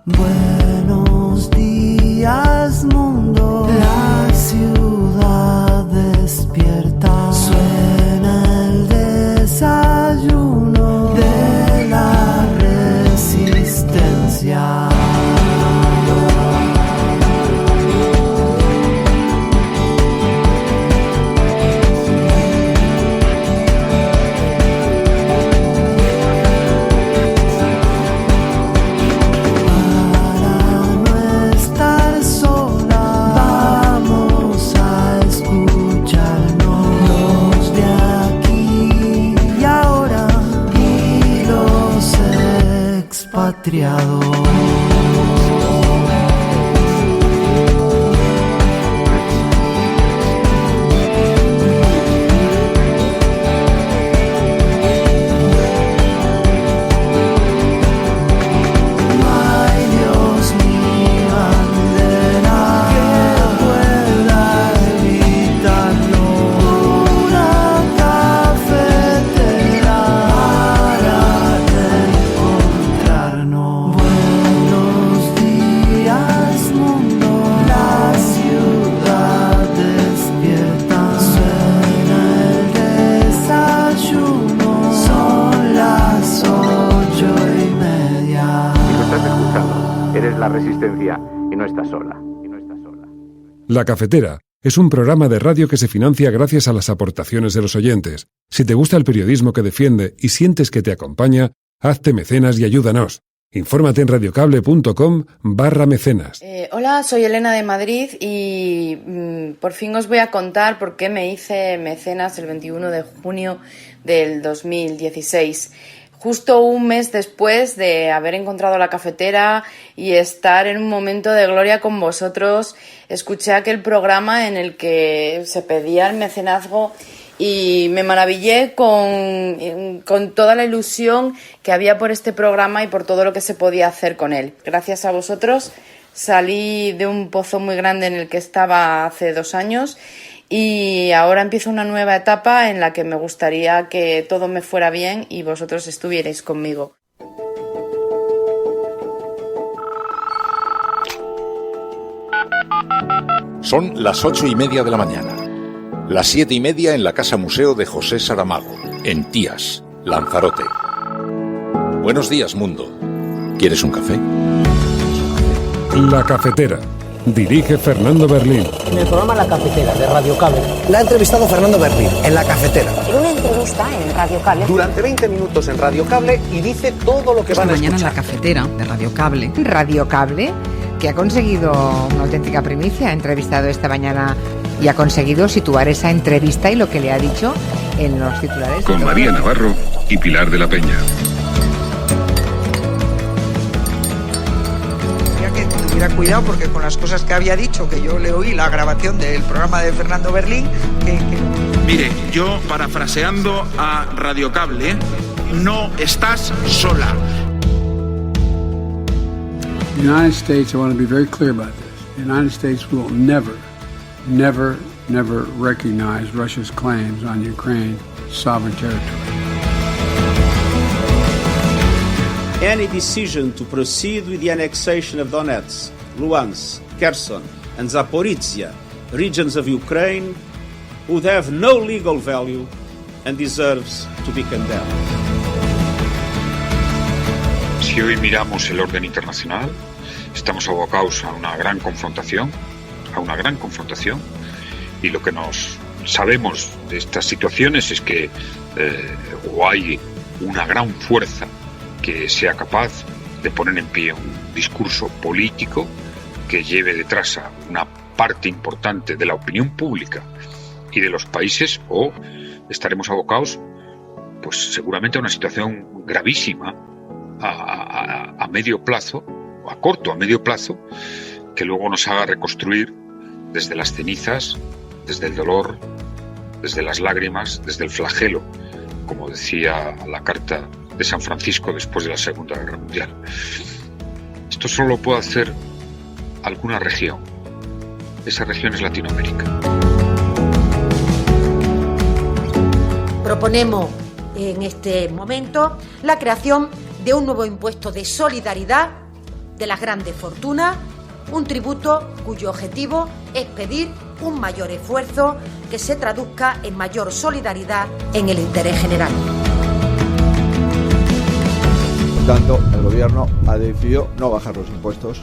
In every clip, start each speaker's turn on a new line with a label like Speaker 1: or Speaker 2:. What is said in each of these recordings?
Speaker 1: Buenos días, mundo. La ciudad despierta. Suena el desayuno de la resistencia. Triado.
Speaker 2: La Resistencia y no estás sola.
Speaker 3: La Cafetera es un programa de radio que se financia gracias a las aportaciones de los oyentes. Si te gusta el periodismo que defiende y sientes que te acompaña, hazte mecenas y ayúdanos. Infórmate en radiocable.com/mecenas.
Speaker 4: Hola, soy Elena de Madrid y por fin os voy a contar por qué me hice mecenas el 21 de junio del 2016. Justo un mes después de haber encontrado la cafetera y estar en un momento de gloria con vosotros, escuché aquel programa en el que se pedía el mecenazgo y me maravillé con toda la ilusión que había por este programa y por todo lo que se podía hacer con él. Gracias a vosotros salí de un pozo muy grande en el que estaba hace 2 años y ahora empiezo una nueva etapa en la que me gustaría que todo me fuera bien y vosotros estuvierais conmigo.
Speaker 5: Son las 8:30 de la mañana. Las 7:30 en la Casa Museo de José Saramago, en Tías, Lanzarote. Buenos días, mundo. ¿Quieres un café?
Speaker 3: La Cafetera. Dirige Fernando Berlín.
Speaker 6: En el programa La Cafetera de Radio Cable.
Speaker 7: La ha entrevistado Fernando Berlín en La Cafetera.
Speaker 8: En una entrevista en Radio Cable.
Speaker 7: Durante 20 minutos en Radio Cable y dice todo lo que van a escuchar.
Speaker 9: Mañana en La Cafetera de Radio Cable.
Speaker 10: Radio Cable, que ha conseguido una auténtica primicia. Ha entrevistado esta mañana y ha conseguido situar esa entrevista y lo que le ha dicho en los titulares.
Speaker 11: Con María Navarro y Pilar de la Peña.
Speaker 12: Cuidado porque con las cosas que había dicho, que yo le oí la grabación del programa de Fernando Berlín,
Speaker 13: Mire, yo parafraseando a Radio Cable, no estás sola.
Speaker 14: The United States, I want to be very clear about this. The United States will never recognize Russia's claims on Ukraine's sovereign territory.
Speaker 15: Any decision to proceed with the annexation of Donetsk, Luhansk, Kherson and Zaporizhia regions of Ukraine would have no legal value and deserves to be condemned.
Speaker 11: Si hoy miramos el orden internacional, estamos abocados a una gran confrontación, y lo que nos sabemos de estas situaciones es que o hay una gran fuerza que sea capaz de poner en pie un discurso político que lleve detrás a una parte importante de la opinión pública y de los países, o estaremos abocados pues seguramente a una situación gravísima a medio plazo, o a corto, a medio plazo, que luego nos haga reconstruir desde las cenizas, desde el dolor, desde las lágrimas, desde el flagelo, como decía la carta de San Francisco después de la Segunda Guerra Mundial. Esto solo lo puede hacer alguna región. Esa región es Latinoamérica.
Speaker 16: Proponemos en este momento la creación de un nuevo impuesto de solidaridad de las grandes fortunas, un tributo cuyo objetivo es pedir un mayor esfuerzo que se traduzca en mayor solidaridad en el interés general.
Speaker 17: Por tanto, el Gobierno ha decidido no bajar los impuestos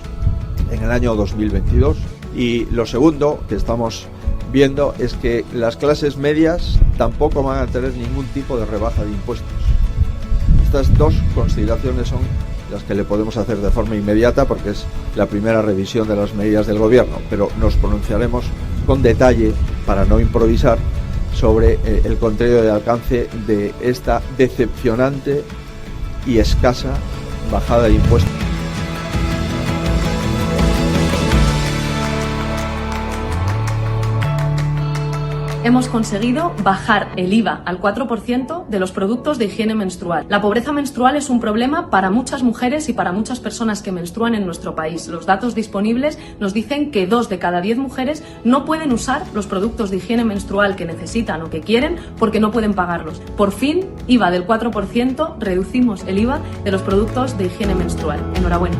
Speaker 17: en el año 2022 y lo segundo que estamos viendo es que las clases medias tampoco van a tener ningún tipo de rebaja de impuestos. Estas dos consideraciones son las que le podemos hacer de forma inmediata porque es la primera revisión de las medidas del Gobierno, pero nos pronunciaremos con detalle para no improvisar sobre el contenido de alcance de esta decepcionante y escasa bajada de impuestos.
Speaker 18: Hemos conseguido bajar el IVA al 4% de los productos de higiene menstrual. La pobreza menstrual es un problema para muchas mujeres y para muchas personas que menstruan en nuestro país. Los datos disponibles nos dicen que 2 de cada 10 mujeres no pueden usar los productos de higiene menstrual que necesitan o que quieren porque no pueden pagarlos. Por fin, IVA del 4%, reducimos el IVA de los productos de higiene menstrual. Enhorabuena.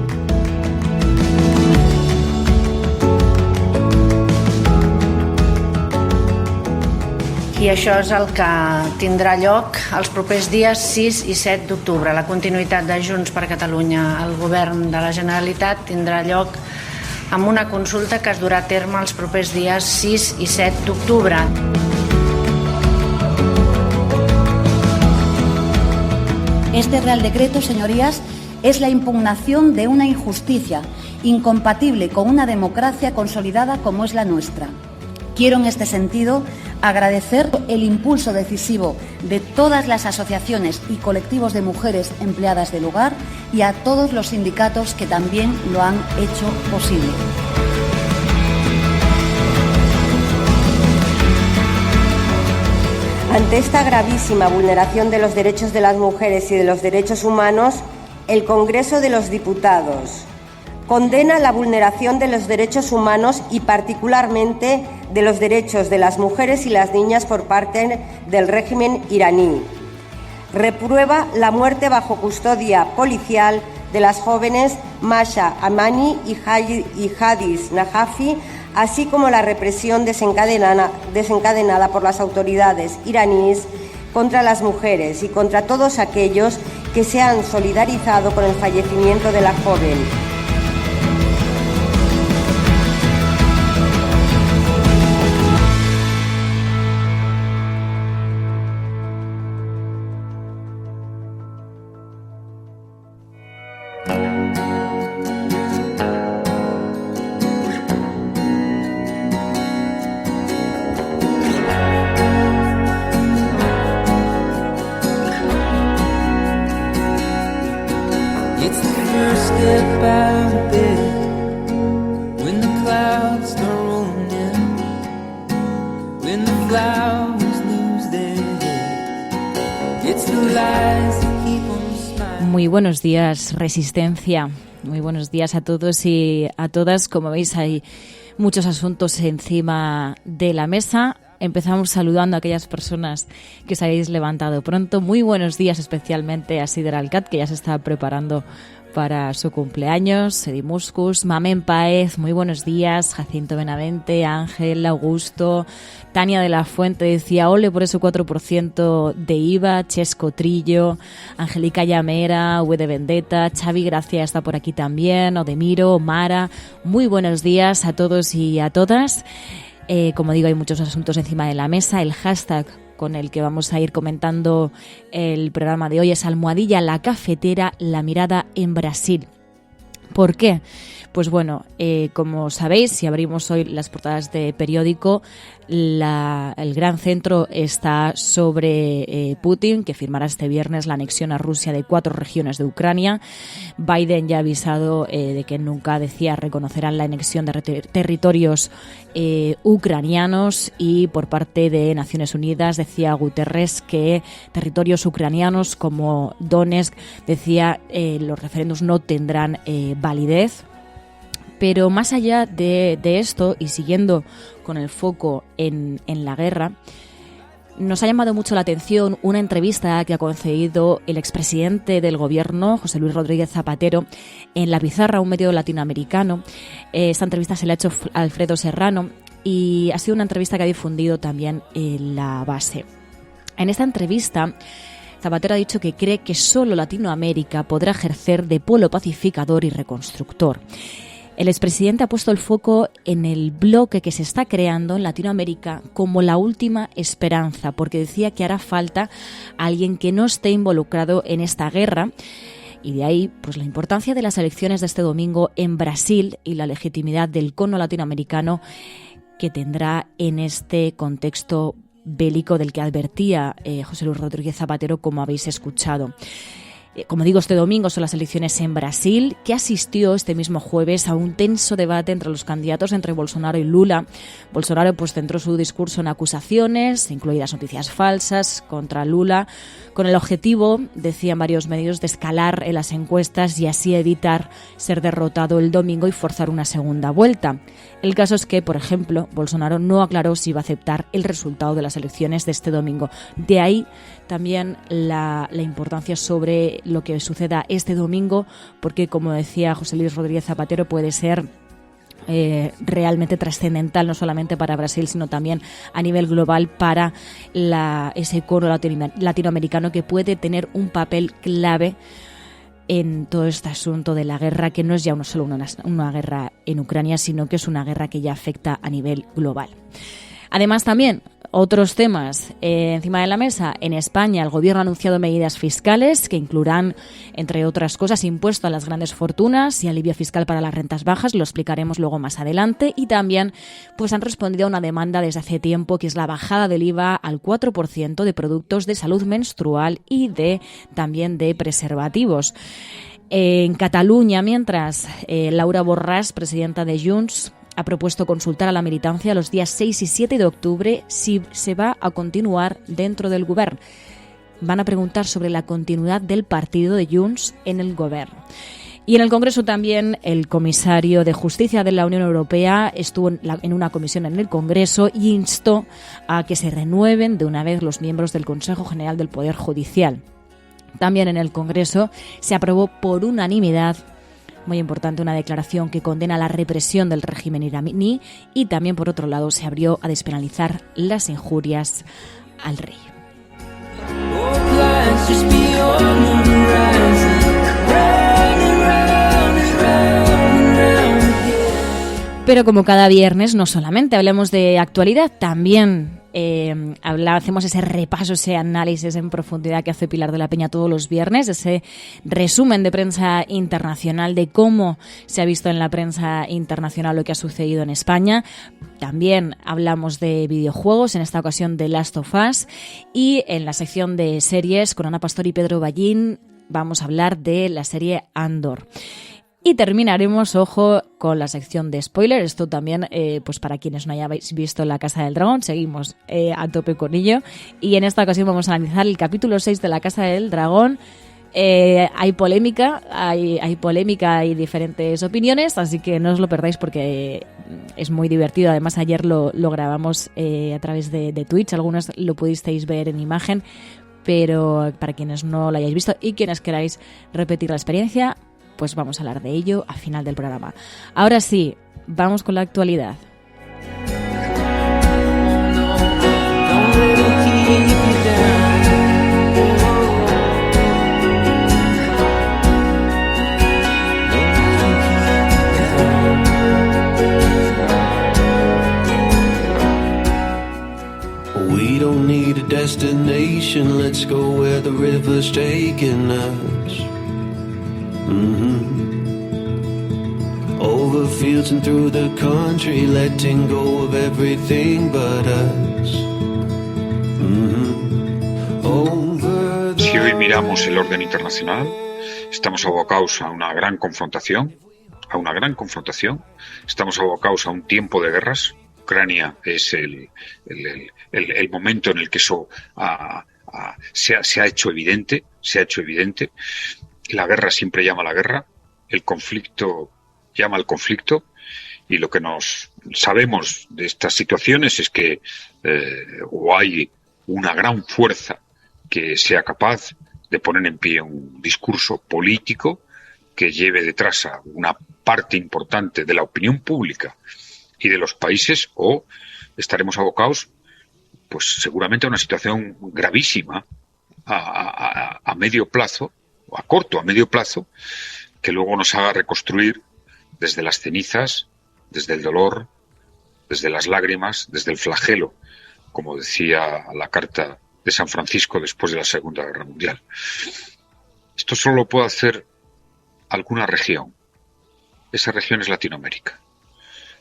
Speaker 19: I això és el que tindrà lloc els propers dies 6 i 7 d'octubre. La continuïtat de Junts per Catalunya al Govern de la Generalitat tindrà lloc amb una consulta que es durà a terme els propers dies 6 i 7 d'octubre.
Speaker 20: Este Real Decreto, señorías, es la impugnación de una injusticia incompatible con una democracia consolidada como es la nuestra. Quiero en este sentido agradecer el impulso decisivo de todas las asociaciones y colectivos de mujeres empleadas del hogar y a todos los sindicatos que también lo han hecho posible.
Speaker 21: Ante esta gravísima vulneración de los derechos de las mujeres y de los derechos humanos, el Congreso de los Diputados condena la vulneración de los derechos humanos y particularmente de los derechos de las mujeres y las niñas por parte del régimen iraní. Reprueba la muerte bajo custodia policial de las jóvenes Masha Amani y Hadis Najafi, así como la represión desencadenada por las autoridades iraníes contra las mujeres y contra todos aquellos que se han solidarizado con el fallecimiento de la joven.
Speaker 22: Muy buenos días, Resistencia. Muy buenos días a todos y a todas. Como veis, hay muchos asuntos encima de la mesa. Empezamos saludando a aquellas personas que os habéis levantado pronto. Muy buenos días especialmente a Sider Alcat, que ya se está preparando para su cumpleaños, Edimuscus, Mamen Paez, muy buenos días, Jacinto Benavente, Ángel, Augusto, Tania de la Fuente decía ole por ese 4% de IVA, Chesco Trillo, Angélica Llamera, V de Vendetta, Xavi Gracia está por aquí también, Odemiro, Mara, muy buenos días a todos y a todas. Como digo, hay muchos asuntos encima de la mesa, el hashtag con el que vamos a ir comentando el programa de hoy es Almohadilla la Cafetera, la mirada en Brasil. ¿Por qué? Pues bueno, como sabéis, si abrimos hoy las portadas de periódico, el gran centro está sobre Putin, que firmará este viernes la anexión a Rusia de 4 regiones de Ucrania. Biden ya ha avisado de que nunca, decía, reconocerán la anexión de territorios ucranianos, y por parte de Naciones Unidas decía Guterres que territorios ucranianos como Donetsk, decía, los referéndums no tendrán validez. Pero más allá de esto, y siguiendo con el foco en la guerra, Nos ha llamado mucho la atención una entrevista que ha concedido el expresidente del gobierno, José Luis Rodríguez Zapatero, en La Pizarra, un medio latinoamericano. Esta entrevista se la ha hecho Alfredo Serrano y ha sido una entrevista que ha difundido también La Base. En esta entrevista, Zapatero ha dicho que cree que solo Latinoamérica podrá ejercer de polo pacificador y reconstructor. El expresidente ha puesto el foco en el bloque que se está creando en Latinoamérica como la última esperanza, porque decía que hará falta alguien que no esté involucrado en esta guerra. Y de ahí, pues, la importancia de las elecciones de este domingo en Brasil y la legitimidad del cono latinoamericano que tendrá en este contexto bélico del que advertía José Luis Rodríguez Zapatero, como habéis escuchado. Como digo, este domingo son las elecciones en Brasil, que asistió este mismo jueves a un tenso debate entre los candidatos, entre Bolsonaro y Lula. Bolsonaro pues centró su discurso en acusaciones, incluidas noticias falsas contra Lula, con el objetivo, decían varios medios, de escalar en las encuestas y así evitar ser derrotado el domingo y forzar una segunda vuelta. El caso es que, por ejemplo, Bolsonaro no aclaró si iba a aceptar el resultado de las elecciones de este domingo. De ahí también la importancia sobre lo que suceda este domingo, porque, como decía José Luis Rodríguez Zapatero, puede ser realmente trascendental, no solamente para Brasil, sino también a nivel global para ese cono latinoamericano, que puede tener un papel clave en todo este asunto de la guerra, que no es ya solo una guerra en Ucrania, sino que es una guerra que ya afecta a nivel global. Además, también otros temas encima de la mesa. En España, el Gobierno ha anunciado medidas fiscales que incluirán, entre otras cosas, impuesto a las grandes fortunas y alivio fiscal para las rentas bajas. Lo explicaremos luego más adelante. Y también pues han respondido a una demanda desde hace tiempo, que es la bajada del IVA al 4% de productos de salud menstrual y también de preservativos. En Cataluña, mientras, Laura Borràs, presidenta de Junts, ha propuesto consultar a la militancia los días 6 y 7 de octubre si se va a continuar dentro del govern. Van a preguntar sobre la continuidad del partido de Junts en el govern. Y en el Congreso también el comisario de Justicia de la Unión Europea estuvo en una comisión en el Congreso y instó a que se renueven de una vez los miembros del Consejo General del Poder Judicial. También en el Congreso se aprobó por unanimidad, muy importante, una declaración que condena la represión del régimen iraní, y también, por otro lado, se abrió a despenalizar las injurias al rey. Pero como cada viernes, no solamente hablemos de actualidad, también hacemos ese repaso, ese análisis en profundidad que hace Pilar de la Peña todos los viernes, ese resumen de prensa internacional de cómo se ha visto en la prensa internacional lo que ha sucedido en España. También hablamos de videojuegos, en esta ocasión de Last of Us, y en la sección de series con Ana Pastor y Pedro Ballín vamos a hablar de la serie Andor. Y terminaremos, ojo, con la sección de spoiler. Esto también, pues para quienes no hayáis visto La Casa del Dragón, seguimos a tope con ello. Y en esta ocasión vamos a analizar el capítulo 6 de La Casa del Dragón. Hay polémica, hay diferentes opiniones, así que no os lo perdáis porque es muy divertido. Además, ayer lo grabamos a través de Twitch. Algunos lo pudisteis ver en imagen, pero para quienes no lo hayáis visto y quienes queráis repetir la experiencia, pues vamos a hablar de ello al final del programa. Ahora sí, vamos con la actualidad.
Speaker 1: We don't need a destination, let's go where the river's taking us. Over fields and through the country, letting go of everything but us.
Speaker 11: Si hoy miramos el orden internacional, estamos abocados a una gran confrontación, estamos abocados a un tiempo de guerras. Ucrania es el momento en el que eso se ha hecho evidente. La guerra siempre llama a la guerra, el conflicto llama al conflicto, y lo que nos sabemos de estas situaciones es que o hay una gran fuerza que sea capaz de poner en pie un discurso político que lleve detrás a una parte importante de la opinión pública y de los países, o estaremos abocados pues seguramente a una situación gravísima a medio plazo, o a corto, a medio plazo, que luego nos haga reconstruir desde las cenizas, desde el dolor, desde las lágrimas, desde el flagelo, como decía la carta de San Francisco después de la Segunda Guerra Mundial. Esto solo lo puede hacer alguna región. Esa región es Latinoamérica.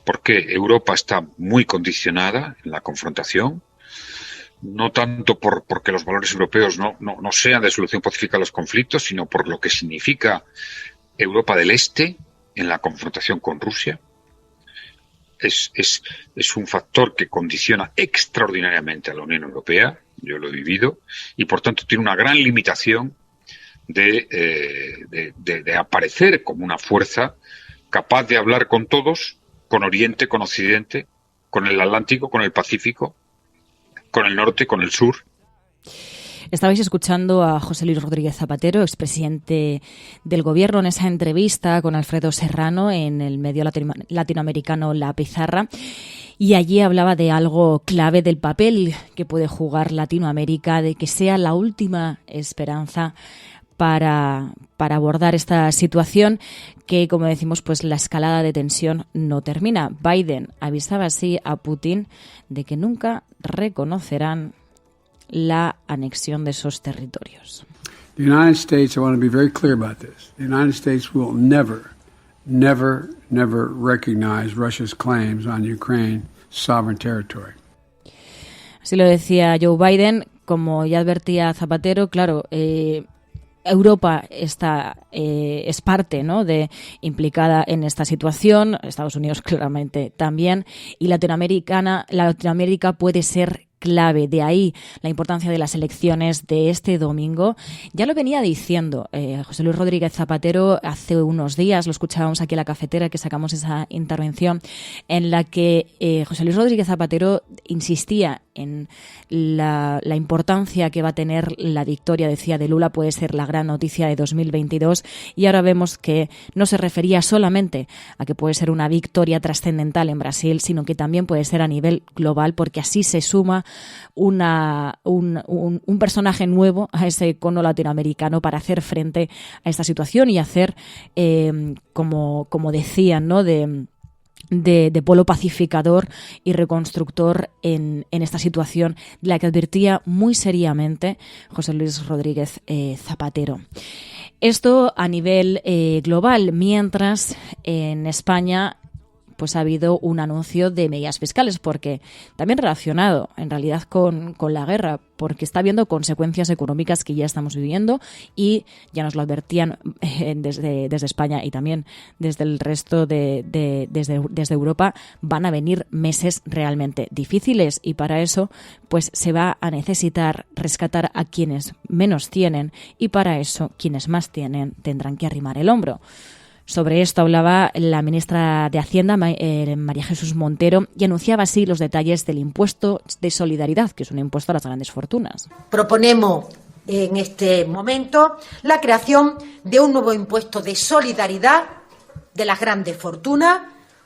Speaker 11: Porque Europa está muy condicionada en la confrontación, no tanto porque los valores europeos no sean de solución pacífica a los conflictos, sino por lo que significa Europa del Este en la confrontación con Rusia. Es un factor que condiciona extraordinariamente a la Unión Europea, yo lo he vivido, y por tanto tiene una gran limitación de aparecer como una fuerza capaz de hablar con todos, con Oriente, con Occidente, con el Atlántico, con el Pacífico, con el norte, con el sur.
Speaker 22: Estabais escuchando a José Luis Rodríguez Zapatero, expresidente del Gobierno, en esa entrevista con Alfredo Serrano en el medio latinoamericano La Pizarra. Y allí hablaba de algo clave, del papel que puede jugar Latinoamérica, de que sea la última esperanza para abordar esta situación que, como decimos, pues la escalada de tensión no termina. Biden avisaba así a Putin de que nunca reconocerán la anexión de esos territorios.
Speaker 14: The United States, I want to be very clear about this. The United States will never recognize Russia's claims on Ukraine sovereign territory.
Speaker 22: Así lo decía Joe Biden, como ya advertía Zapatero, claro, Europa es parte, ¿no?, implicada en esta situación, Estados Unidos claramente también, y Latinoamérica puede ser clave. De ahí la importancia de las elecciones de este domingo. Ya lo venía diciendo José Luis Rodríguez Zapatero hace unos días, lo escuchábamos aquí en La Cafetera, que sacamos esa intervención en la que José Luis Rodríguez Zapatero insistía en la importancia que va a tener la victoria, decía, de Lula, puede ser la gran noticia de 2022, y ahora vemos que no se refería solamente a que puede ser una victoria trascendental en Brasil, sino que también puede ser a nivel global, porque así se suma un personaje nuevo a ese icono latinoamericano para hacer frente a esta situación y hacer, como decían, ¿no?, de polo pacificador y reconstructor en esta situación, de la que advertía muy seriamente José Luis Rodríguez Zapatero. Esto a nivel global, mientras en España pues ha habido un anuncio de medidas fiscales, porque también relacionado en realidad con la guerra, porque está habiendo consecuencias económicas que ya estamos viviendo, y ya nos lo advertían desde España y también desde el resto desde Europa. Van a venir meses realmente difíciles, y para eso pues se va a necesitar rescatar a quienes menos tienen, y para eso quienes más tienen tendrán que arrimar el hombro. Sobre esto hablaba la ministra de Hacienda, María Jesús Montero, y anunciaba así los detalles del impuesto de solidaridad, que es un impuesto a las grandes fortunas.
Speaker 16: Proponemos en este momento la creación de un nuevo impuesto de solidaridad de las grandes fortunas,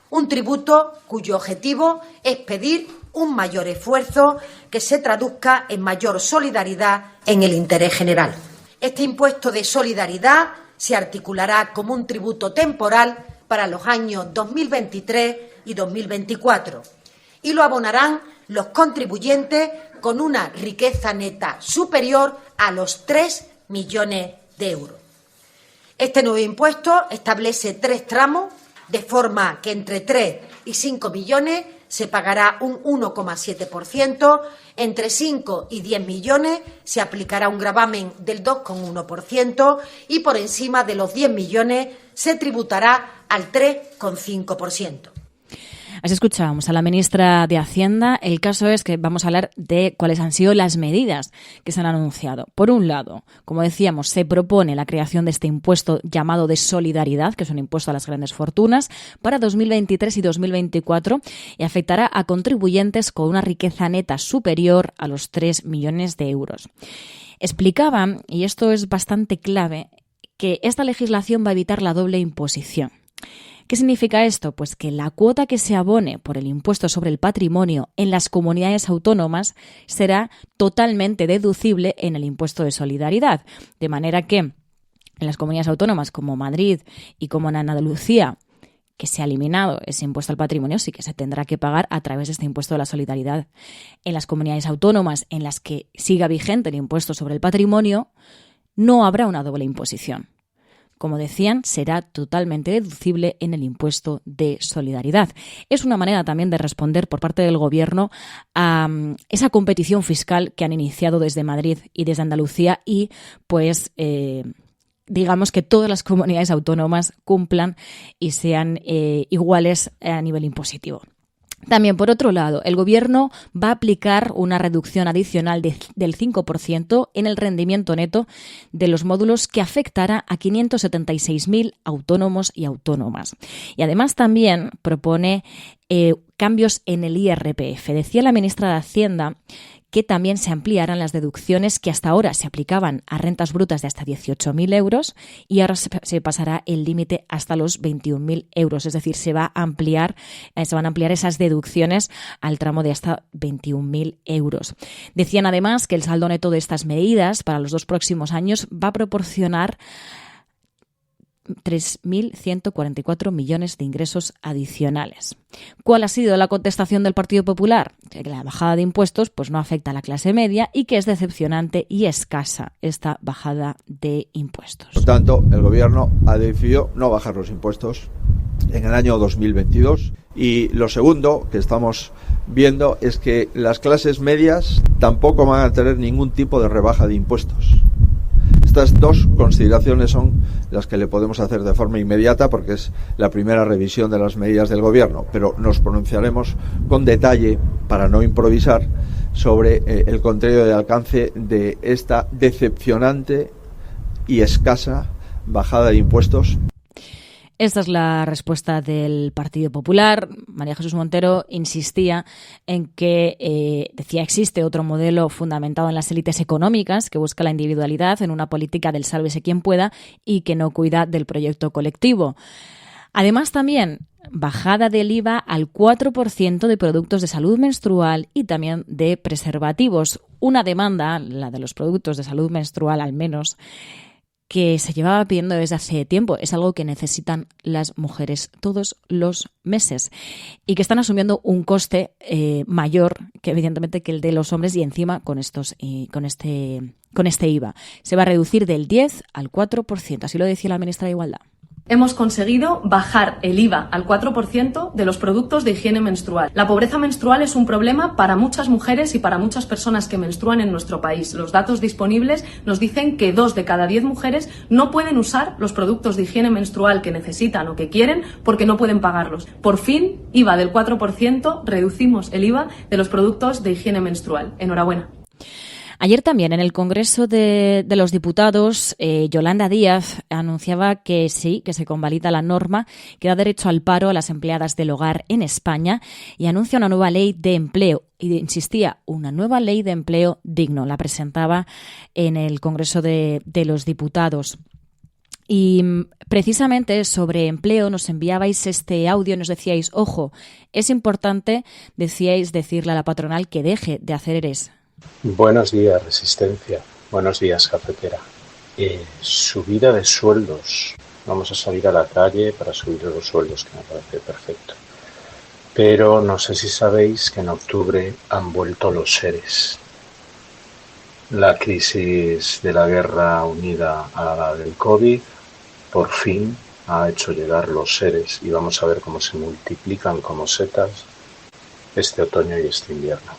Speaker 16: un tributo cuyo objetivo es pedir un mayor esfuerzo que se traduzca en mayor solidaridad en el interés general. Este impuesto de solidaridad se articulará como un tributo temporal para los años 2023 y 2024 y lo abonarán los contribuyentes con una riqueza neta superior a los 3 millones de euros. Este nuevo impuesto establece 3 tramos, de forma que entre 3 y 5 millones se pagará un 1,7%, entre 5 y 10 millones se aplicará un gravamen del 2,1% y por encima de los 10 millones se tributará al 3,5%.
Speaker 22: Así escuchábamos a la ministra de Hacienda. El caso es que vamos a hablar de cuáles han sido las medidas que se han anunciado. Por un lado, como decíamos, se propone la creación de este impuesto llamado de solidaridad, que es un impuesto a las grandes fortunas, para 2023 y 2024 y afectará a contribuyentes con una riqueza neta superior a los 3 millones de euros. Explicaban, y esto es bastante clave, que esta legislación va a evitar la doble imposición. ¿Qué significa esto? Pues que la cuota que se abone por el impuesto sobre el patrimonio en las comunidades autónomas será totalmente deducible en el impuesto de solidaridad. De manera que en las comunidades autónomas como Madrid y como en Andalucía, que se ha eliminado ese impuesto al patrimonio, sí que se tendrá que pagar a través de este impuesto de la solidaridad. En las comunidades autónomas en las que siga vigente el impuesto sobre el patrimonio, no habrá una doble imposición. Como decían, será totalmente deducible en el impuesto de solidaridad. Es una manera también de responder por parte del Gobierno a esa competición fiscal que han iniciado desde Madrid y desde Andalucía y, pues, digamos que todas las comunidades autónomas cumplan y sean iguales a nivel impositivo. También, por otro lado, el Gobierno va a aplicar una reducción adicional del 5% en el rendimiento neto de los módulos que afectará a 576.000 autónomos y autónomas. Y además también propone cambios en el IRPF. Decía la ministra de Hacienda que también se ampliarán las deducciones que hasta ahora se aplicaban a rentas brutas de hasta 18.000 euros y ahora se pasará el límite hasta los 21.000 euros. Es decir, se van a ampliar esas deducciones al tramo de hasta 21.000 euros. Decían además que el saldo neto de estas medidas para los 2 próximos años va a proporcionar 3.144 millones de ingresos adicionales. ¿Cuál ha sido la contestación del Partido Popular? Que la bajada de impuestos pues no afecta a la clase media y que es decepcionante y escasa esta bajada de impuestos.
Speaker 17: Por tanto, el Gobierno ha decidido no bajar los impuestos en el año 2022 y lo segundo que estamos viendo es que las clases medias tampoco van a tener ningún tipo de rebaja de impuestos. Estas dos consideraciones son las que le podemos hacer de forma inmediata porque es la primera revisión de las medidas del Gobierno, pero nos pronunciaremos con detalle para no improvisar sobre el contenido y alcance de esta decepcionante y escasa bajada de impuestos.
Speaker 22: Esta es la respuesta del Partido Popular. María Jesús Montero insistía en que, decía, existe otro modelo fundamentado en las élites económicas que busca la individualidad en una política del sálvese quien pueda y que no cuida del proyecto colectivo. Además, también bajada del IVA al 4% de productos de salud menstrual y también de preservativos. Una demanda, la de los productos de salud menstrual al menos, que se llevaba pidiendo desde hace tiempo. Es algo que necesitan las mujeres todos los meses y que están asumiendo un coste mayor que evidentemente que el de los hombres y encima con este IVA. Se va a reducir del 10 al 4%, así lo decía la ministra de Igualdad.
Speaker 18: Hemos conseguido bajar el IVA al 4% de los productos de higiene menstrual. La pobreza menstrual es un problema para muchas mujeres y para muchas personas que menstruan en nuestro país. Los datos disponibles nos dicen que 2 de cada 10 mujeres no pueden usar los productos de higiene menstrual que necesitan o que quieren porque no pueden pagarlos. Por fin, IVA del 4%, reducimos el IVA de los productos de higiene menstrual. Enhorabuena.
Speaker 22: Ayer también en el Congreso de los Diputados, Yolanda Díaz anunciaba que sí, que se convalida la norma que da derecho al paro a las empleadas del hogar en España y anuncia una nueva ley de empleo. Y insistía, una nueva ley de empleo digno. La presentaba en el Congreso de los Diputados. Y precisamente sobre empleo nos enviabais este audio y nos decíais, ojo, es importante, decíais, decirle a la patronal que deje de hacer ERES.
Speaker 2: Buenos días, Resistencia. Buenos días, cafetera. Subida de sueldos. Vamos a salir a la calle para subir los sueldos, que me parece perfecto. Pero no sé si sabéis que en octubre han vuelto los ERES. La crisis de la guerra unida a la del COVID por fin ha hecho llegar los ERES y vamos a ver cómo se multiplican como setas este otoño y este invierno.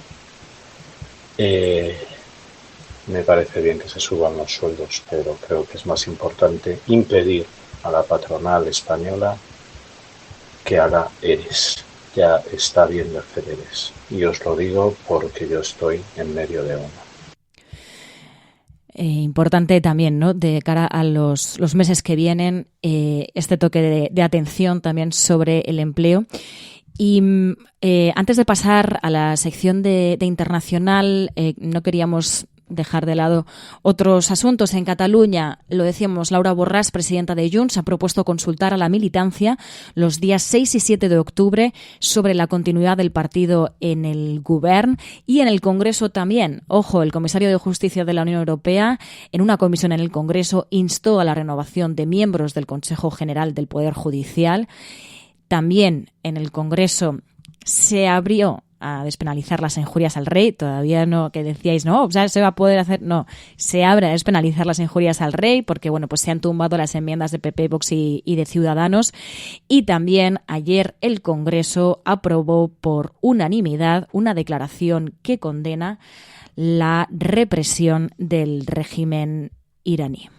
Speaker 2: Me parece bien que se suban los sueldos, pero creo que es más importante impedir a la patronal española que haga ERES. ya está viendo Federes. Y os lo digo porque yo estoy en medio de uno.
Speaker 22: Importante también, ¿no?, de cara a los meses que vienen, este toque de atención también sobre el empleo. Y antes de pasar a la sección de internacional, no queríamos dejar de lado otros asuntos. En Cataluña, lo decíamos, Laura Borràs, presidenta de Junts, ha propuesto consultar a la militancia los días 6 y 7 de octubre sobre la continuidad del partido en el Govern y en el Congreso también. Ojo, el comisario de Justicia de la Unión Europea, en una comisión en el Congreso, instó a la renovación de miembros del Consejo General del Poder Judicial. También en el Congreso se abrió a despenalizar las injurias al rey. Todavía no, que decíais, no, o sea, se va a poder hacer, no, se abre a despenalizar las injurias al rey porque, bueno, pues se han tumbado las enmiendas de PP, Vox y de Ciudadanos. Y también ayer el Congreso aprobó por unanimidad una declaración que condena la represión del régimen iraní.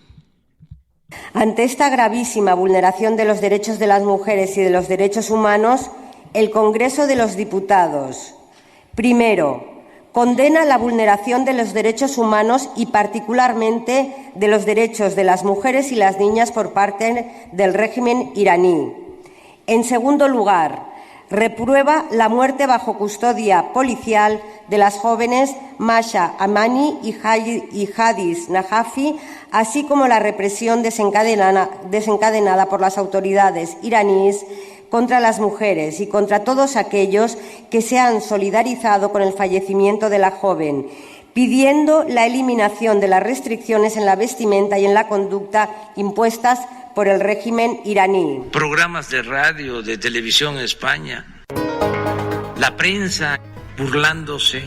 Speaker 21: Ante esta gravísima vulneración de los derechos de las mujeres y de los derechos humanos, el Congreso de los Diputados, primero, condena la vulneración de los derechos humanos y particularmente de los derechos de las mujeres y las niñas por parte del régimen iraní. En segundo lugar, reprueba la muerte bajo custodia policial de las jóvenes Masha Amani y Hadis Najafi, así como la represión desencadenada por las autoridades iraníes contra las mujeres y contra todos aquellos que se han solidarizado con el fallecimiento de la joven, pidiendo la eliminación de las restricciones en la vestimenta y en la conducta impuestas por el régimen iraní.
Speaker 4: Programas de radio, de televisión en España, la prensa burlándose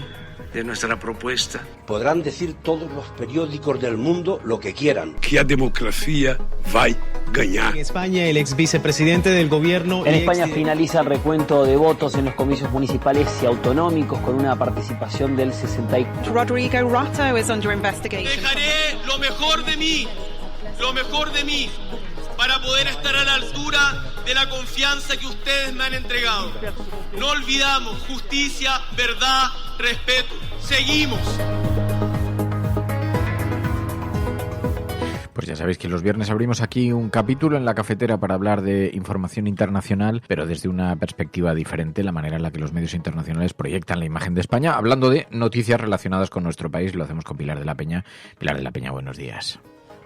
Speaker 4: de nuestra propuesta.
Speaker 5: Podrán decir todos los periódicos del mundo lo que quieran.
Speaker 23: Que a democracia va a ganar.
Speaker 24: En España, el ex vicepresidente del gobierno...
Speaker 25: En España finaliza el recuento de votos en los comicios municipales y autonómicos con una participación del 64%.
Speaker 26: Rodrigo Rato is under investigation.
Speaker 27: Dejaré lo mejor de mí, para poder estar a la altura de la confianza que ustedes me han entregado. No olvidamos justicia, verdad, respeto. Seguimos.
Speaker 28: Pues ya sabéis que los viernes abrimos aquí un capítulo en la cafetera para hablar de información internacional, pero desde una perspectiva diferente, la manera en la que los medios internacionales proyectan la imagen de España, hablando de noticias relacionadas con nuestro país. Lo hacemos con Pilar de la Peña. Pilar de la Peña, buenos días.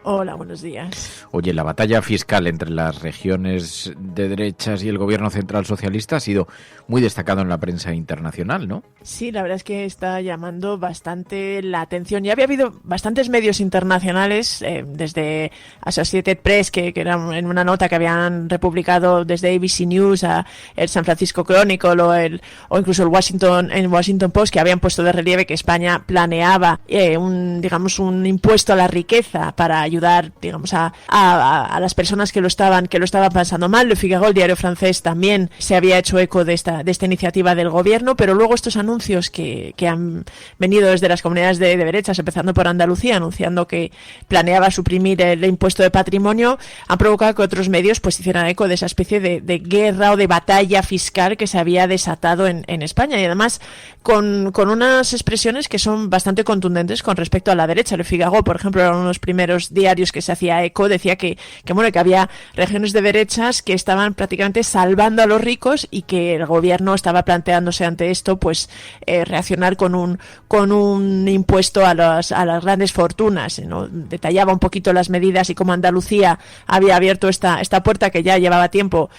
Speaker 29: Hola, buenos días.
Speaker 28: Oye, la batalla fiscal entre las regiones de derechas y el gobierno central socialista ha sido muy destacado en la prensa internacional, ¿no?
Speaker 29: Sí, la verdad es que está llamando bastante la atención. Ya había habido bastantes medios internacionales, desde Associated Press, que era en una nota que habían republicado desde ABC News a el San Francisco Chronicle o incluso el Washington Post, que habían puesto de relieve que España planeaba un impuesto a la riqueza para ayudar, digamos, a las personas que lo estaban pasando mal. Le Figaro, el diario francés, también se había hecho eco de esta iniciativa del gobierno, pero luego estos anuncios que han venido desde las comunidades de derechas, empezando por Andalucía, anunciando que planeaba suprimir el impuesto de patrimonio, han provocado que otros medios pues hicieran eco de esa especie de guerra o de batalla fiscal que se había desatado en España, y además con unas expresiones que son bastante contundentes con respecto a la derecha. Le Figaro, por ejemplo, era uno de los primeros diarios que se hacía eco, decía que había regiones de derechas que estaban prácticamente salvando a los ricos y que el gobierno estaba planteándose ante esto pues reaccionar con un impuesto a las grandes fortunas, ¿no? Detallaba un poquito las medidas y cómo Andalucía había abierto esta puerta que ya llevaba tiempo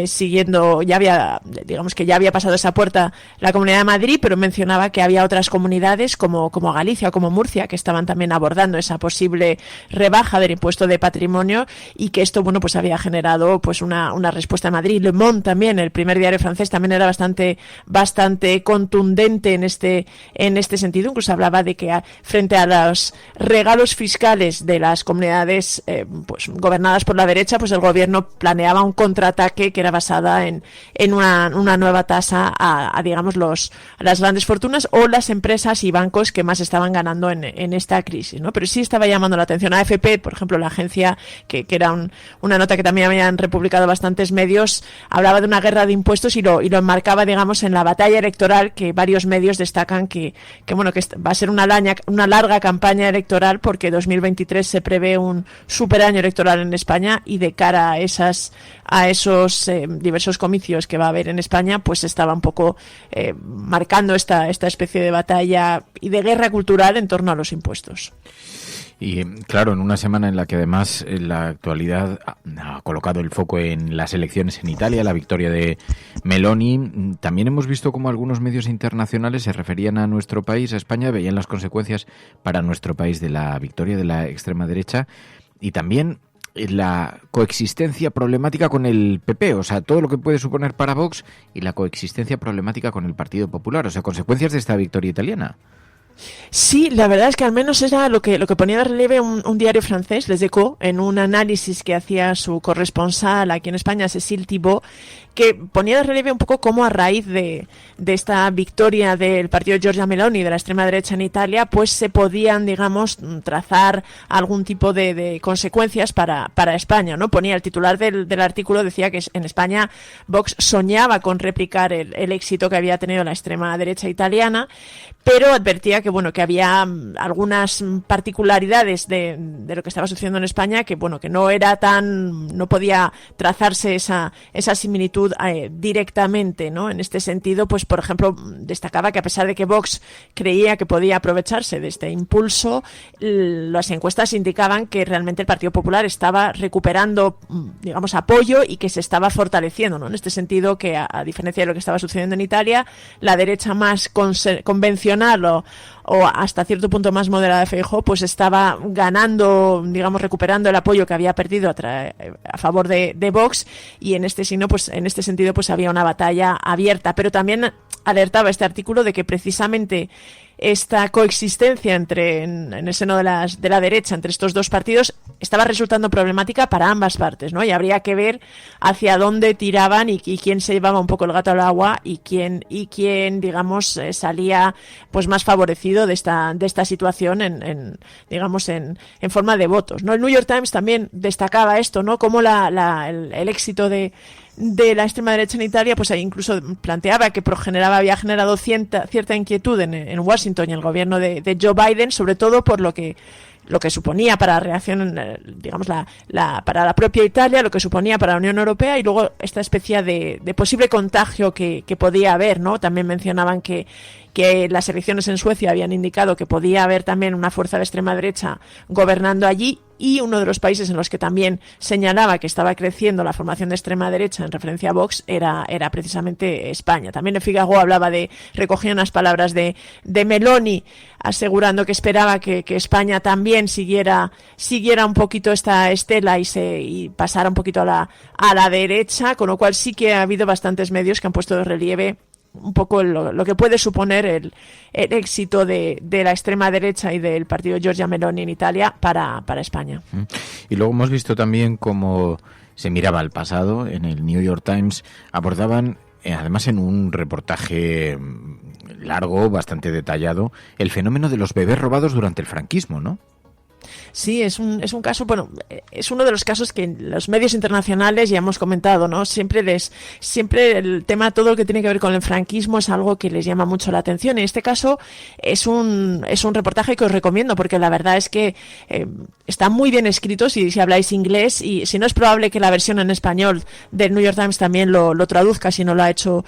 Speaker 29: siguiendo, ya había pasado esa puerta la Comunidad de Madrid, pero mencionaba que había otras comunidades como Galicia o como Murcia que estaban también abordando esa posible rebaja del impuesto de patrimonio, y que esto pues había generado pues una respuesta en Madrid. Le Monde también, el primer diario francés, también era bastante contundente en este sentido. Incluso hablaba de que frente a los regalos fiscales de las comunidades pues gobernadas por la derecha, pues el gobierno planeaba un contraataque que era basada en una nueva tasa a las grandes fortunas o las empresas y bancos que más estaban ganando en esta crisis, ¿no? Pero sí estaba llamando la atención. AFP AP, por ejemplo, la agencia, que era una nota que también habían republicado bastantes medios, hablaba de una guerra de impuestos y lo enmarcaba, digamos, en la batalla electoral, que varios medios destacan que va a ser una larga campaña electoral, porque 2023 se prevé un super año electoral en España, y de cara a esos diversos comicios que va a haber en España, pues estaba un poco marcando esta especie de batalla y de guerra cultural en torno a los impuestos.
Speaker 28: Y claro, en una semana en la que además la actualidad ha colocado el foco en las elecciones en Italia, la victoria de Meloni, también hemos visto cómo algunos medios internacionales se referían a nuestro país, a España, veían las consecuencias para nuestro país de la victoria de la extrema derecha, y también la coexistencia problemática con el PP, o sea, todo lo que puede suponer para Vox, y la coexistencia problemática con el Partido Popular, o sea, consecuencias de esta victoria italiana.
Speaker 29: Sí, la verdad es que al menos era lo que ponía de relieve un diario francés, Les Echos, en un análisis que hacía su corresponsal aquí en España, Cécile Thibault, que ponía de relieve un poco cómo a raíz de esta victoria del partido de Giorgia Meloni, de la extrema derecha en Italia, pues se podían, digamos, trazar algún tipo de consecuencias para España, ¿no? Ponía el titular del artículo, decía que en España Vox soñaba con replicar el éxito que había tenido la extrema derecha italiana, pero advertía que había algunas particularidades de lo que estaba sucediendo en España, que no podía trazarse esa similitud directamente, ¿no? En este sentido, pues por ejemplo, destacaba que a pesar de que Vox creía que podía aprovecharse de este impulso, las encuestas indicaban que realmente el Partido Popular estaba recuperando, digamos, apoyo, y que se estaba fortaleciendo, ¿no? En este sentido, que a diferencia de lo que estaba sucediendo en Italia, la derecha más convencional o hasta cierto punto más moderada de Feijóo, pues estaba ganando, digamos, recuperando el apoyo que había perdido a favor de Vox, y en este sentido pues había una batalla abierta. Pero también alertaba este artículo de que precisamente esta coexistencia en el seno de la derecha entre estos dos partidos estaba resultando problemática para ambas partes, ¿no? Y habría que ver hacia dónde tiraban y quién se llevaba un poco el gato al agua, y quién digamos, salía pues más favorecido de esta situación en forma de votos, ¿no? El New York Times también destacaba esto, ¿no? Como el éxito de la extrema derecha en Italia, pues ahí incluso planteaba que había generado cierta inquietud en Washington y el gobierno de Joe Biden, sobre todo por lo que suponía para la reacción, digamos, para la propia Italia, lo que suponía para la Unión Europea, y luego esta especie de posible contagio que podía haber, ¿no? También mencionaban que las elecciones en Suecia habían indicado que podía haber también una fuerza de extrema derecha gobernando allí, y uno de los países en los que también señalaba que estaba creciendo la formación de extrema derecha en referencia a Vox era precisamente España. También el Figaro recogía unas palabras de Meloni, asegurando que esperaba que España también siguiera un poquito esta estela y pasara un poquito a la derecha, con lo cual sí que ha habido bastantes medios que han puesto de relieve un poco lo que puede suponer el éxito de la extrema derecha y del partido Giorgia Meloni en Italia para España.
Speaker 28: Y luego hemos visto también cómo se miraba al pasado. En el New York Times abordaban, además en un reportaje largo, bastante detallado, el fenómeno de los bebés robados durante el franquismo, ¿no?
Speaker 29: Sí, es un caso, es uno de los casos que en los medios internacionales ya hemos comentado, ¿no? Siempre el tema, todo lo que tiene que ver con el franquismo, es algo que les llama mucho la atención. En este caso es un reportaje que os recomiendo, porque la verdad es que está muy bien escrito si habláis inglés, y si no, es probable que la versión en español del New York Times también lo traduzca, si no lo ha hecho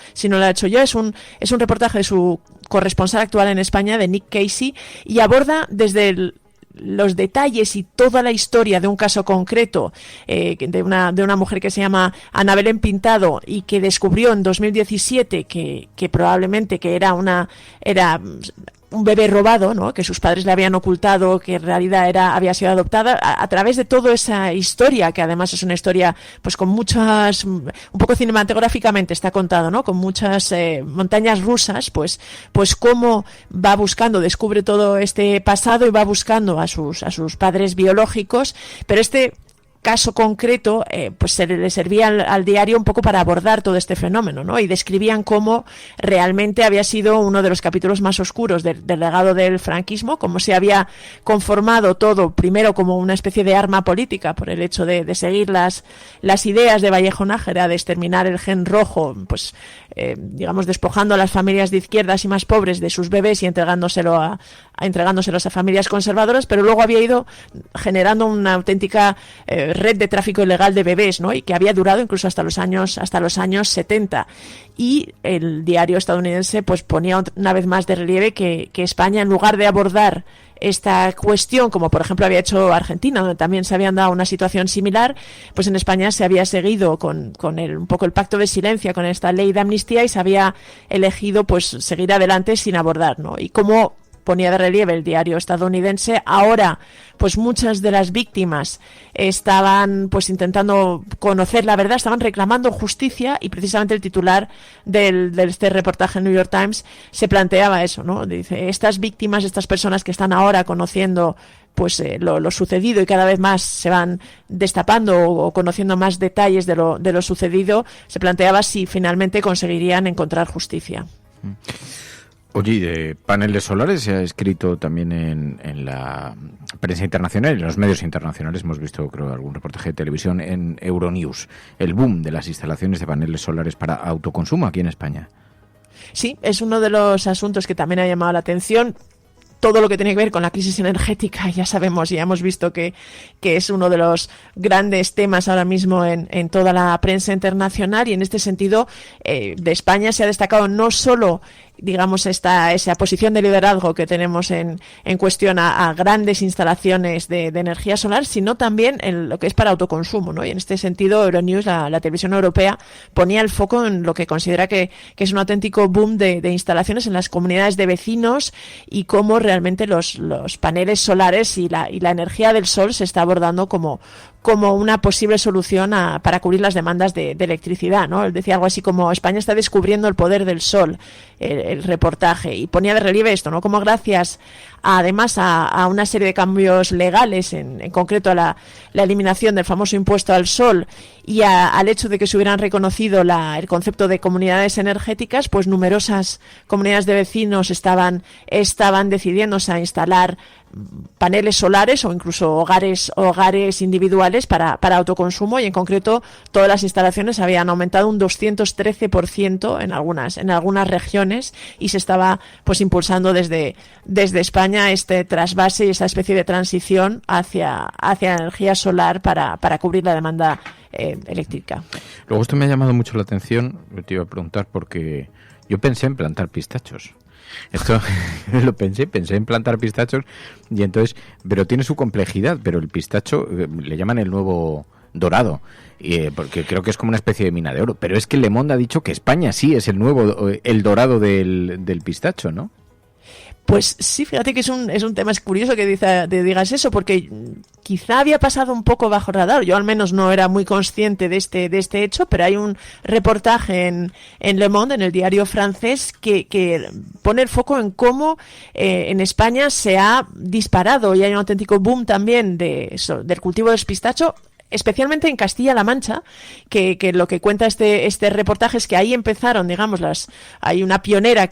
Speaker 29: yo. Es un reportaje de su corresponsal actual en España, de Nick Casey, y aborda desde los detalles y toda la historia de un caso concreto, de una mujer que se llama Ana Belén Pintado, y que descubrió en 2017 que probablemente que era un bebé robado, ¿no? Que sus padres le habían ocultado, que en realidad había sido adoptada, a través de toda esa historia, que además es una historia pues con muchas, un poco cinematográficamente está contado, ¿no? Con muchas montañas rusas, pues cómo va buscando, descubre todo este pasado y va buscando a sus padres biológicos, pero caso concreto, pues se le servía al diario un poco para abordar todo este fenómeno, ¿no? Y describían cómo realmente había sido uno de los capítulos más oscuros del legado del franquismo, cómo se había conformado todo primero como una especie de arma política por el hecho de seguir las ideas de Vallejo Nájera, de exterminar el gen rojo, pues digamos despojando a las familias de izquierdas y más pobres de sus bebés y entregándoselos a familias conservadoras, pero luego había ido generando una auténtica red de tráfico ilegal de bebés, ¿no? Y que había durado incluso hasta los años 70. Y el diario estadounidense pues ponía una vez más de relieve que España, en lugar de abordar esta cuestión, como por ejemplo había hecho Argentina, donde también se habían dado una situación similar, pues en España se había seguido con un poco el pacto de silencio, con esta ley de amnistía, y se había elegido pues seguir adelante sin abordar, ¿no? Y como ponía de relieve el diario estadounidense, ahora pues muchas de las víctimas estaban pues intentando conocer la verdad, estaban reclamando justicia, y precisamente el titular de este reportaje en New York Times se planteaba eso, ¿no? Dice, estas víctimas, estas personas que están ahora conociendo pues lo sucedido y cada vez más se van destapando o conociendo más detalles de lo sucedido, se planteaba si finalmente conseguirían encontrar justicia.
Speaker 28: Oye, y de paneles solares se ha escrito también en la prensa internacional, en los medios internacionales. Hemos visto, creo, algún reportaje de televisión en Euronews. El boom de las instalaciones de paneles solares para autoconsumo aquí en España.
Speaker 29: Sí, es uno de los asuntos que también ha llamado la atención. Todo lo que tiene que ver con la crisis energética, ya sabemos, ya hemos visto que es uno de los grandes temas ahora mismo en toda la prensa internacional, y en este sentido de España se ha destacado no solo, digamos, esa posición de liderazgo que tenemos en cuestión a grandes instalaciones de energía solar, sino también en lo que es para autoconsumo, ¿no? Y en este sentido Euronews, la televisión europea, ponía el foco en lo que considera que es un auténtico boom de instalaciones en las comunidades de vecinos, y cómo realmente los paneles solares y la energía del sol se está abordando como una posible solución para cubrir las demandas de electricidad, ¿no? Él decía algo así como: España está descubriendo el poder del sol, el reportaje, y ponía de relieve esto, ¿no? Como gracias además a una serie de cambios legales, en concreto a la eliminación del famoso impuesto al sol y al hecho de que se hubieran reconocido el concepto de comunidades energéticas, pues numerosas comunidades de vecinos estaban decidiéndose a instalar paneles solares o incluso hogares individuales para autoconsumo, y en concreto todas las instalaciones habían aumentado un 213% en algunas regiones, y se estaba pues impulsando desde España este trasvase y esa especie de transición hacia energía solar para cubrir la demanda eléctrica.
Speaker 28: Luego esto me ha llamado mucho la atención, te iba a preguntar, porque yo pensé en plantar pistachos. Esto lo pensé en plantar pistachos, y entonces, pero tiene su complejidad, pero el pistacho le llaman el nuevo dorado, porque creo que es como una especie de mina de oro, pero es que Le Monde ha dicho que España sí es el dorado del pistacho, ¿no?
Speaker 29: Pues sí, fíjate que es un tema, es curioso que digas eso, porque quizá había pasado un poco bajo radar. Yo al menos no era muy consciente de este hecho, pero hay un reportaje en Le Monde, en el diario francés, que pone el foco en cómo en España se ha disparado, y hay un auténtico boom también del cultivo del pistacho, especialmente en Castilla-La Mancha, que lo que cuenta este reportaje es que ahí empezaron, digamos, hay una pionera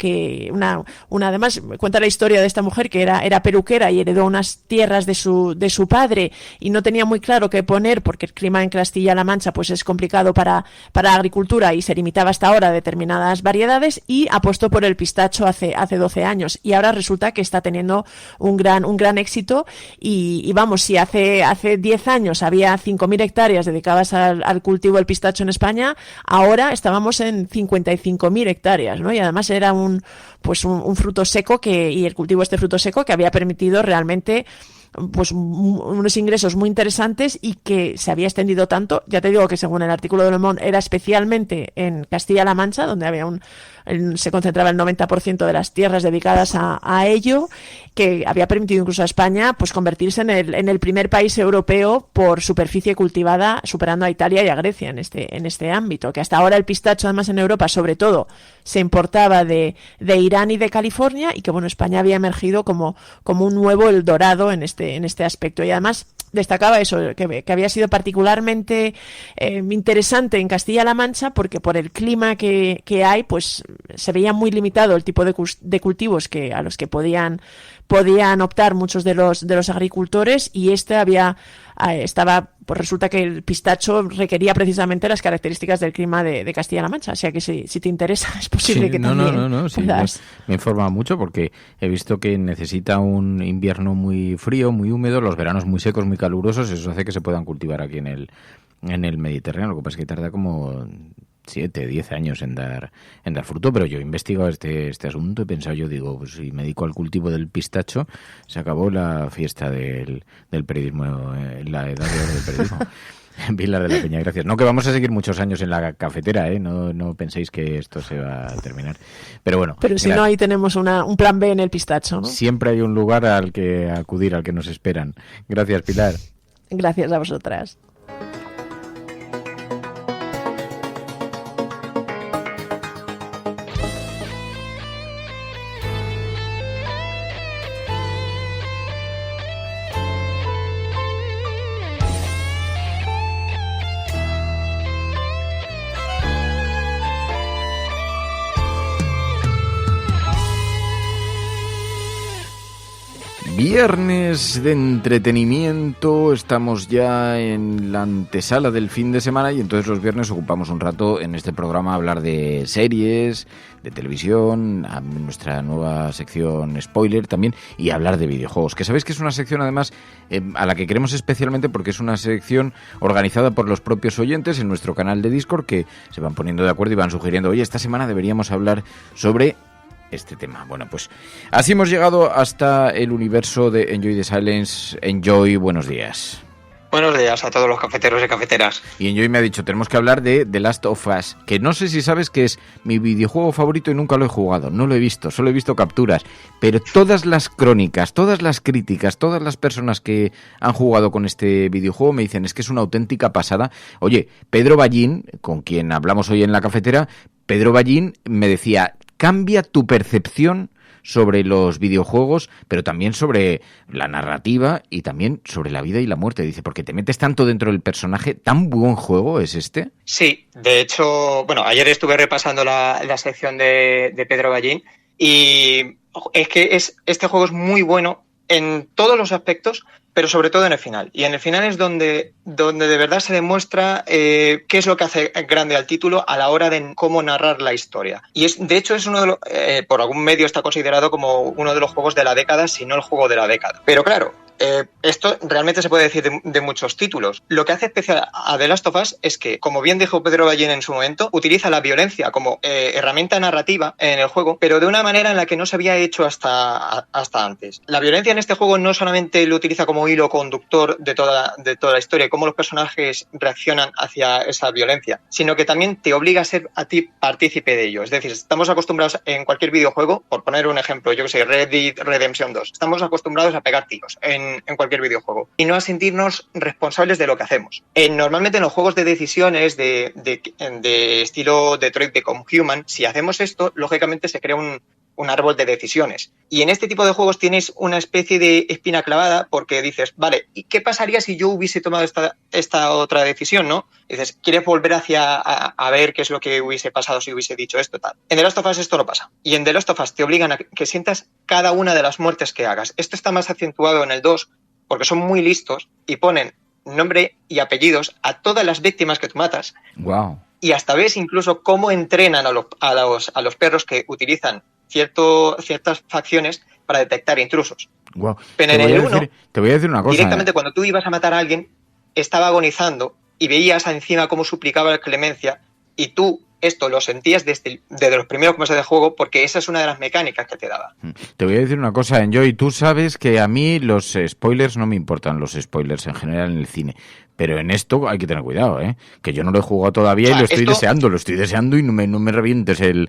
Speaker 29: además cuenta la historia de esta mujer que era peluquera y heredó unas tierras de su padre, y no tenía muy claro qué poner porque el clima en Castilla-La Mancha pues es complicado para la agricultura, y se limitaba hasta ahora a determinadas variedades, y apostó por el pistacho hace 12 años, y ahora resulta que está teniendo un gran éxito, y vamos, si hace 10 años había 5.000 hectáreas dedicadas al cultivo del pistacho en España, ahora estábamos en 55.000 hectáreas, ¿no? Y además era un fruto seco y el cultivo de este fruto seco que había permitido realmente pues unos ingresos muy interesantes, y que se había extendido tanto. Ya te digo que según el artículo de Le Monde era especialmente en Castilla-La Mancha, donde se concentraba el 90% de las tierras dedicadas a ello, que había permitido incluso a España pues convertirse en el primer país europeo por superficie cultivada, superando a Italia y a Grecia en este ámbito, que hasta ahora el pistacho, además en Europa sobre todo, se importaba de Irán y de California, y que bueno, España había emergido como un nuevo Eldorado en este aspecto. Y además destacaba eso, que había sido particularmente interesante en Castilla-La Mancha, porque por el clima que hay, pues se veía muy limitado el tipo de cultivos a los que podían optar muchos de los agricultores, y pues resulta que el pistacho requería precisamente las características del clima de Castilla-La Mancha, o sea que si te interesa es posible que también
Speaker 28: sí,
Speaker 29: puedas.
Speaker 28: me informa mucho porque he visto que necesita un invierno muy frío, muy húmedo, los veranos muy secos, muy calurosos, eso hace que se puedan cultivar aquí en el Mediterráneo. Lo que pasa es que tarda como 7, 10 años en dar fruto, pero yo he investigado este asunto, he pensado, digo, pues si me dedico al cultivo del pistacho, se acabó la fiesta del periodismo, la edad de oro del periodismo. Pilar de la Peña, gracias. No, que vamos a seguir muchos años en la cafetera, no penséis que esto se va a terminar. Pero bueno.
Speaker 29: Pero si no, ahí tenemos un plan B en el pistacho, ¿no?
Speaker 28: Siempre hay un lugar al que acudir, al que nos esperan. Gracias, Pilar.
Speaker 29: Gracias a vosotras.
Speaker 28: Viernes de entretenimiento, estamos ya en la antesala del fin de semana y entonces los viernes ocupamos un rato en este programa a hablar de series, de televisión, a nuestra nueva sección Spoiler también, y hablar de videojuegos, que sabéis que es una sección además a la que queremos especialmente porque es una sección organizada por los propios oyentes en nuestro canal de Discord, que se van poniendo de acuerdo y van sugiriendo, oye, esta semana deberíamos hablar sobre este tema. Bueno, pues así hemos llegado hasta el universo de Enjoy the Silence. Enjoy, buenos días.
Speaker 3: Buenos días a todos los cafeteros y cafeteras.
Speaker 28: Y Enjoy me ha dicho, tenemos que hablar de The Last of Us, que no sé si sabes que es mi videojuego favorito y nunca lo he jugado, no lo he visto, solo he visto capturas, pero todas las crónicas, todas las críticas, todas las personas que han jugado con este videojuego me dicen, es que es una auténtica pasada. Oye, Pedro Ballín, con quien hablamos hoy en la cafetera, Pedro Ballín me decía, cambia tu percepción sobre los videojuegos, pero también sobre la narrativa y también sobre la vida y la muerte. Dice, porque te metes tanto dentro del personaje, ¿tan buen juego es este?
Speaker 3: Sí, de hecho, bueno, ayer estuve repasando la sección de Pedro Ballín y es que este juego es muy bueno en todos los aspectos, pero sobre todo en el final. Y en el final es donde de verdad se demuestra qué es lo que hace grande al título a la hora de cómo narrar la historia. Y de hecho es uno de los, por algún medio está considerado como uno de los juegos de la década, si no el juego de la década. Pero claro, esto realmente se puede decir de muchos títulos. Lo que hace especial a The Last of Us es que, como bien dijo Pedro Ballín en su momento, utiliza la violencia como herramienta narrativa en el juego, pero de una manera en la que no se había hecho hasta antes. La violencia en este juego no solamente lo utiliza como hilo conductor de toda la historia y cómo los personajes reaccionan hacia esa violencia, sino que también te obliga a ser a ti partícipe de ello. Es decir, estamos acostumbrados en cualquier videojuego, por poner un ejemplo, yo que sé, Red Dead Redemption 2, estamos acostumbrados a pegar tiros en cualquier videojuego y no a sentirnos responsables de lo que hacemos. Normalmente en los juegos de decisiones de estilo Detroit Become Human, si hacemos esto, lógicamente se crea un árbol de decisiones. Y en este tipo de juegos tienes una especie de espina clavada porque dices, vale, ¿y qué pasaría si yo hubiese tomado esta otra decisión, no? Y dices, ¿quieres volver a ver qué es lo que hubiese pasado si hubiese dicho esto, tal? En The Last of Us esto no pasa. Y en The Last of Us te obligan a que sientas cada una de las muertes que hagas. Esto está más acentuado en el 2 porque son muy listos y ponen nombre y apellidos a todas las víctimas que tú matas.
Speaker 28: Wow.
Speaker 3: Y hasta ves incluso cómo entrenan a los perros que utilizan ciertas facciones para detectar intrusos.
Speaker 28: Wow.
Speaker 3: Pero en el 1,
Speaker 28: te voy a decir una cosa.
Speaker 3: Directamente cuando tú ibas a matar a alguien, estaba agonizando y veías encima cómo suplicaba la clemencia y tú esto lo sentías desde los primeros meses de juego porque esa es una de las mecánicas que te daba.
Speaker 28: Te voy a decir una cosa, Enjoy, tú sabes que a mí los spoilers no me importan, los spoilers en general en el cine. Pero en esto hay que tener cuidado, que yo no lo he jugado todavía y lo estoy deseando y no me revientes el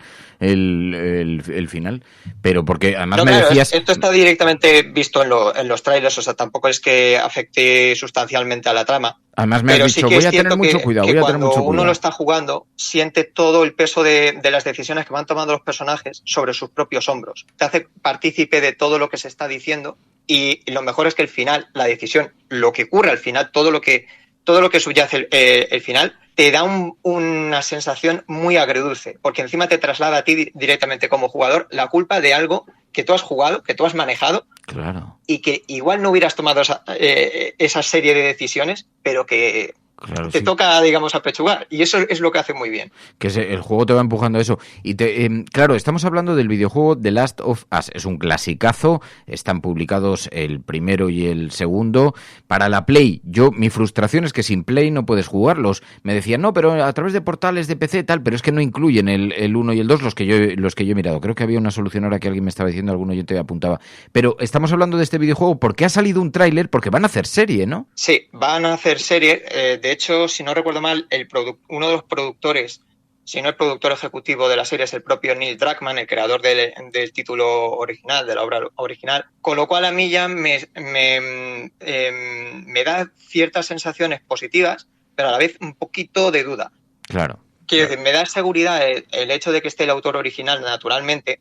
Speaker 28: final. Pero porque además me decías...
Speaker 3: Esto está directamente visto en los trailers, o sea, tampoco es que afecte sustancialmente a la trama.
Speaker 28: Además me has dicho,
Speaker 3: sí que
Speaker 28: voy a tener mucho cuidado, voy a tener mucho
Speaker 3: cuando uno
Speaker 28: cuidado.
Speaker 3: lo está jugando, siente todo el peso de las decisiones que van tomando los personajes sobre sus propios hombros. Te hace partícipe de todo lo que se está diciendo y lo mejor es que el final, la decisión, lo que ocurre al final, todo lo que subyace el final, te da una sensación muy agridulce, porque encima te traslada a ti directamente como jugador la culpa de algo que tú has jugado, que tú has manejado,
Speaker 28: claro,
Speaker 3: y que igual no hubieras tomado esa serie de decisiones, pero que
Speaker 28: claro,
Speaker 3: te toca, digamos, apechugar. Y eso es lo que hace muy bien.
Speaker 28: Que el juego te va empujando a eso. Y claro, estamos hablando del videojuego The Last of Us. Es un clasicazo. Están publicados el primero y el segundo. Para la Play, mi frustración es que sin Play no puedes jugarlos. Me decían, no, pero a través de portales de PC tal, pero es que no incluyen el 1 y el 2 los que yo he mirado. Creo que había una solución ahora que alguien me estaba diciendo, alguno yo te apuntaba. Pero estamos hablando de este videojuego porque ha salido un tráiler, porque van a hacer serie, ¿no?
Speaker 3: Sí, van a hacer serie. De hecho, si no recuerdo mal, uno de los productores, si no el productor ejecutivo de la serie, es el propio Neil Druckmann, el creador del título original, de la obra original, con lo cual a mí ya me da ciertas sensaciones positivas, pero a la vez un poquito de duda.
Speaker 28: Claro.
Speaker 3: Quiero decir, me da seguridad el hecho de que esté el autor original, naturalmente,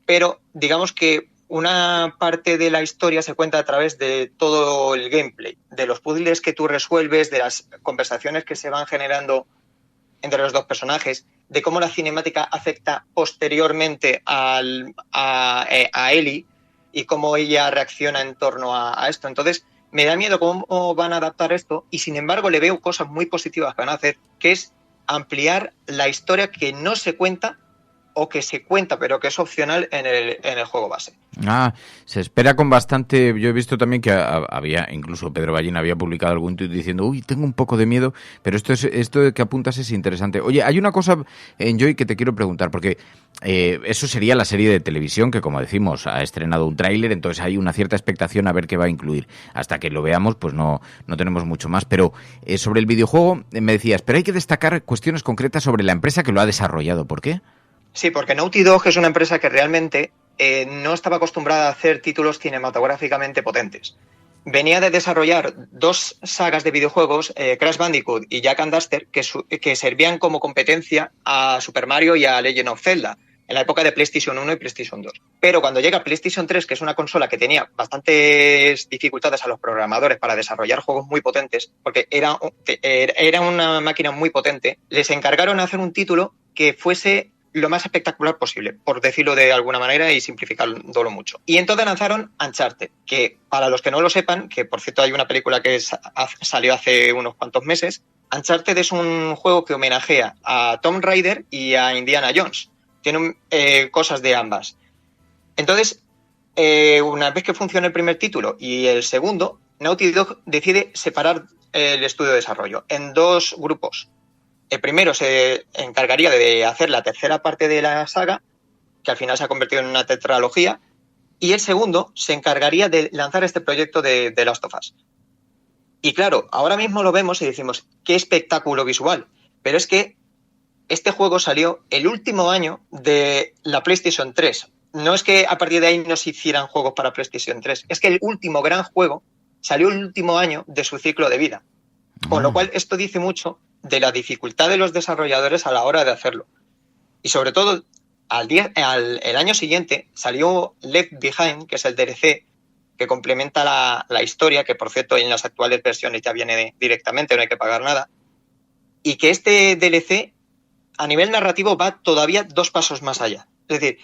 Speaker 3: pero digamos que una parte de la historia se cuenta a través de todo el gameplay, de los puzzles que tú resuelves, de las conversaciones que se van generando entre los dos personajes, de cómo la cinemática afecta posteriormente a Ellie y cómo ella reacciona en torno a esto. Entonces, me da miedo cómo van a adaptar esto y, sin embargo, le veo cosas muy positivas que van a hacer, que es ampliar la historia que no se cuenta o que se cuenta, pero que es opcional en el juego base.
Speaker 28: Se espera con bastante. Yo he visto también que había, incluso Pedro Ballín había publicado algún tuit diciendo, tengo un poco de miedo, pero esto que apuntas es interesante. Oye, hay una cosa, Joy, que te quiero preguntar, porque eso sería la serie de televisión que, como decimos, ha estrenado un tráiler, entonces hay una cierta expectación a ver qué va a incluir. Hasta que lo veamos, pues no tenemos mucho más. Pero sobre el videojuego me decías, pero hay que destacar cuestiones concretas sobre la empresa que lo ha desarrollado. ¿Por qué?
Speaker 3: Sí, porque Naughty Dog es una empresa que realmente no estaba acostumbrada a hacer títulos cinematográficamente potentes. Venía de desarrollar 2 sagas de videojuegos, Crash Bandicoot y Jak and Daxter, que servían como competencia a Super Mario y a Legend of Zelda, en la época de PlayStation 1 y PlayStation 2. Pero cuando llega PlayStation 3, que es una consola que tenía bastantes dificultades a los programadores para desarrollar juegos muy potentes, porque era una máquina muy potente, les encargaron hacer un título que fuese lo más espectacular posible, por decirlo de alguna manera y simplificándolo mucho. Y entonces lanzaron Uncharted, que para los que no lo sepan, que por cierto hay una película que salió hace unos cuantos meses, Uncharted es un juego que homenajea a Tomb Raider y a Indiana Jones. Tienen cosas de ambas. Entonces, una vez que funciona el primer título y el segundo, Naughty Dog decide separar el estudio de desarrollo en 2 grupos. El primero se encargaría de hacer la tercera parte de la saga, que al final se ha convertido en una tetralogía, y el segundo se encargaría de lanzar este proyecto de The Last of Us. Y claro, ahora mismo lo vemos y decimos, qué espectáculo visual, pero es que este juego salió el último año de la PlayStation 3. No es que a partir de ahí no se hicieran juegos para PlayStation 3, es que el último gran juego salió el último año de su ciclo de vida. Con lo cual, esto dice mucho de la dificultad de los desarrolladores a la hora de hacerlo. Y sobre todo, el año siguiente salió Left Behind, que es el DLC que complementa la historia, que por cierto en las actuales versiones ya viene directamente, no hay que pagar nada. Y que este DLC, a nivel narrativo, va todavía 2 pasos más allá. Es decir,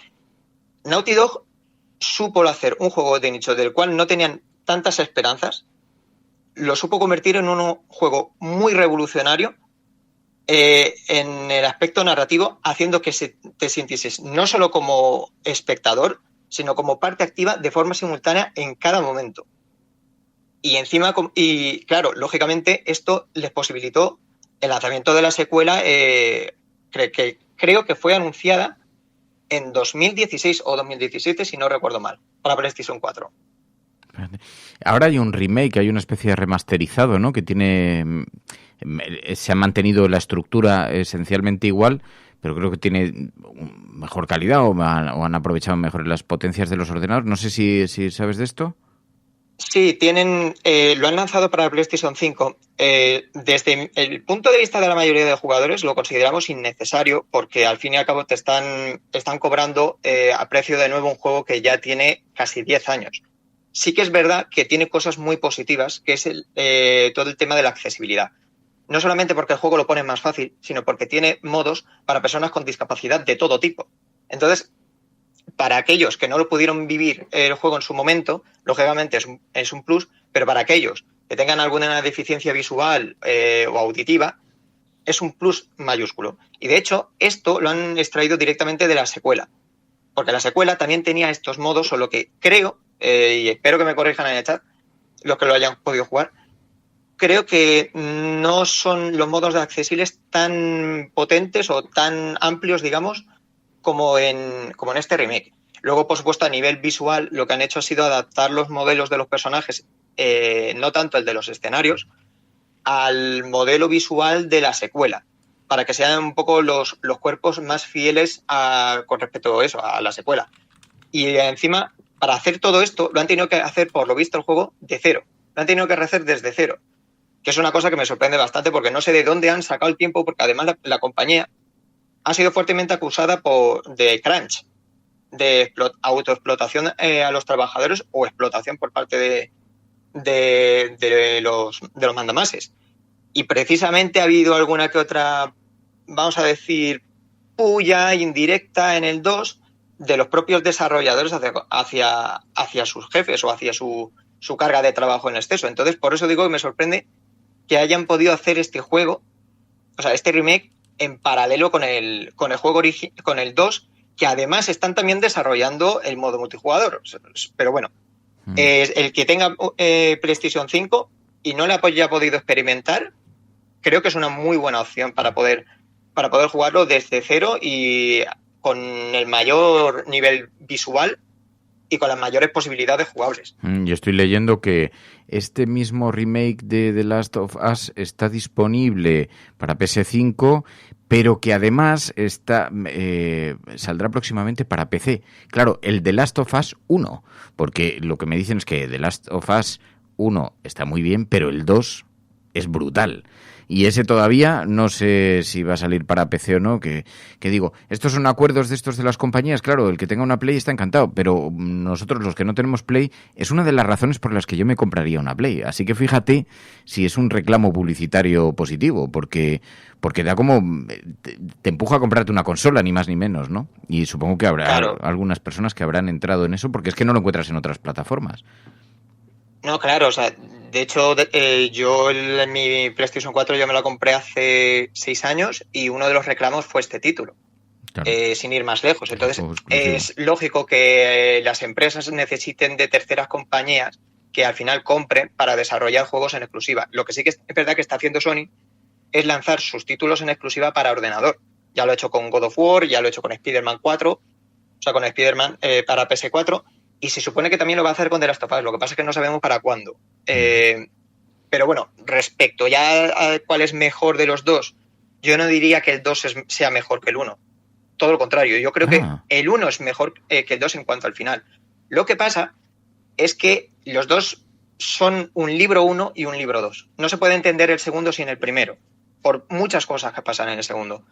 Speaker 3: Naughty Dog supo hacer un juego de nicho del cual no tenían tantas esperanzas, lo supo convertir en un juego muy revolucionario en el aspecto narrativo, haciendo que te sintieses no solo como espectador, sino como parte activa de forma simultánea en cada momento. Y encima, y claro, lógicamente esto les posibilitó el lanzamiento de la secuela, creo que fue anunciada en 2016 o 2017, si no recuerdo mal, para PlayStation 4.
Speaker 28: Ahora hay un remake, hay una especie de remasterizado, ¿no? Que se ha mantenido la estructura esencialmente igual, pero creo que tiene mejor calidad o han aprovechado mejor las potencias de los ordenadores. No sé si sabes de esto.
Speaker 3: Sí, lo han lanzado para el PlayStation 5. Desde el punto de vista de la mayoría de jugadores lo consideramos innecesario porque al fin y al cabo te están cobrando a precio de nuevo un juego que ya tiene casi 10 años. Sí que es verdad que tiene cosas muy positivas, que es todo el tema de la accesibilidad. No solamente porque el juego lo pone más fácil, sino porque tiene modos para personas con discapacidad de todo tipo. Entonces, para aquellos que no lo pudieron vivir el juego en su momento, lógicamente es un plus, pero para aquellos que tengan alguna deficiencia visual o auditiva, es un plus mayúsculo. Y de hecho, esto lo han extraído directamente de la secuela, porque la secuela también tenía estos modos, solo que creo, y espero que me corrijan en el chat, los que lo hayan podido jugar, creo que no son los modos accesibles tan potentes o tan amplios, digamos, como en este remake. Luego, por supuesto, a nivel visual, lo que han hecho ha sido adaptar los modelos de los personajes, no tanto el de los escenarios, al modelo visual de la secuela, para que sean un poco los cuerpos más fieles con respecto a eso, a la secuela. Y encima, para hacer todo esto, lo han tenido que hacer, por lo visto, el juego de cero. Lo han tenido que rehacer desde cero, que es una cosa que me sorprende bastante porque no sé de dónde han sacado el tiempo, porque además la compañía ha sido fuertemente acusada de crunch, de autoexplotación a los trabajadores o explotación por parte de los mandamases. Y precisamente ha habido alguna que otra, vamos a decir, puya indirecta en el 2 de los propios desarrolladores hacia sus jefes o hacia su carga de trabajo en exceso. Entonces, por eso digo que me sorprende que hayan podido hacer este juego, o sea, este remake, en paralelo con el juego con el 2, que además están también desarrollando el modo multijugador. Pero bueno, el que tenga PlayStation 5 y no la haya podido experimentar, creo que es una muy buena opción para poder jugarlo desde cero y con el mayor nivel visual y con las mayores posibilidades jugables.
Speaker 28: Yo estoy leyendo que este mismo remake de The Last of Us está disponible para PS5, pero que además saldrá próximamente para PC. Claro, el The Last of Us 1, porque lo que me dicen es que The Last of Us 1 está muy bien, pero el 2 es brutal. Y ese todavía no sé si va a salir para PC o no, que digo, estos son acuerdos de estos de las compañías, claro, el que tenga una Play está encantado, pero nosotros los que no tenemos Play es una de las razones por las que yo me compraría una Play, así que fíjate si es un reclamo publicitario positivo, porque da como, te empuja a comprarte una consola, ni más ni menos, ¿no? Y supongo que habrá algunas personas que habrán entrado en eso, porque es que no lo encuentras en otras plataformas.
Speaker 3: No, claro, o sea, de hecho, yo en mi PlayStation 4 yo me la compré hace 6 años y uno de los reclamos fue este título, claro. Sin ir más lejos. Entonces, es lógico que las empresas necesiten de terceras compañías que al final compren para desarrollar juegos en exclusiva. Lo que sí que es verdad que está haciendo Sony es lanzar sus títulos en exclusiva para ordenador. Ya lo ha hecho con God of War, ya lo ha hecho con Spider-Man 4, o sea, con Spider-Man para PS4. Y se supone que también lo va a hacer con The Last of Us, lo que pasa es que no sabemos para cuándo. Pero bueno, respecto ya a cuál es mejor de los dos, yo no diría que el 2 sea mejor que el 1. Todo lo contrario, yo creo que el 1 es mejor que el 2 en cuanto al final. Lo que pasa es que los dos son un libro 1 y un libro 2. No se puede entender el segundo sin el primero, por muchas cosas que pasan en el segundo.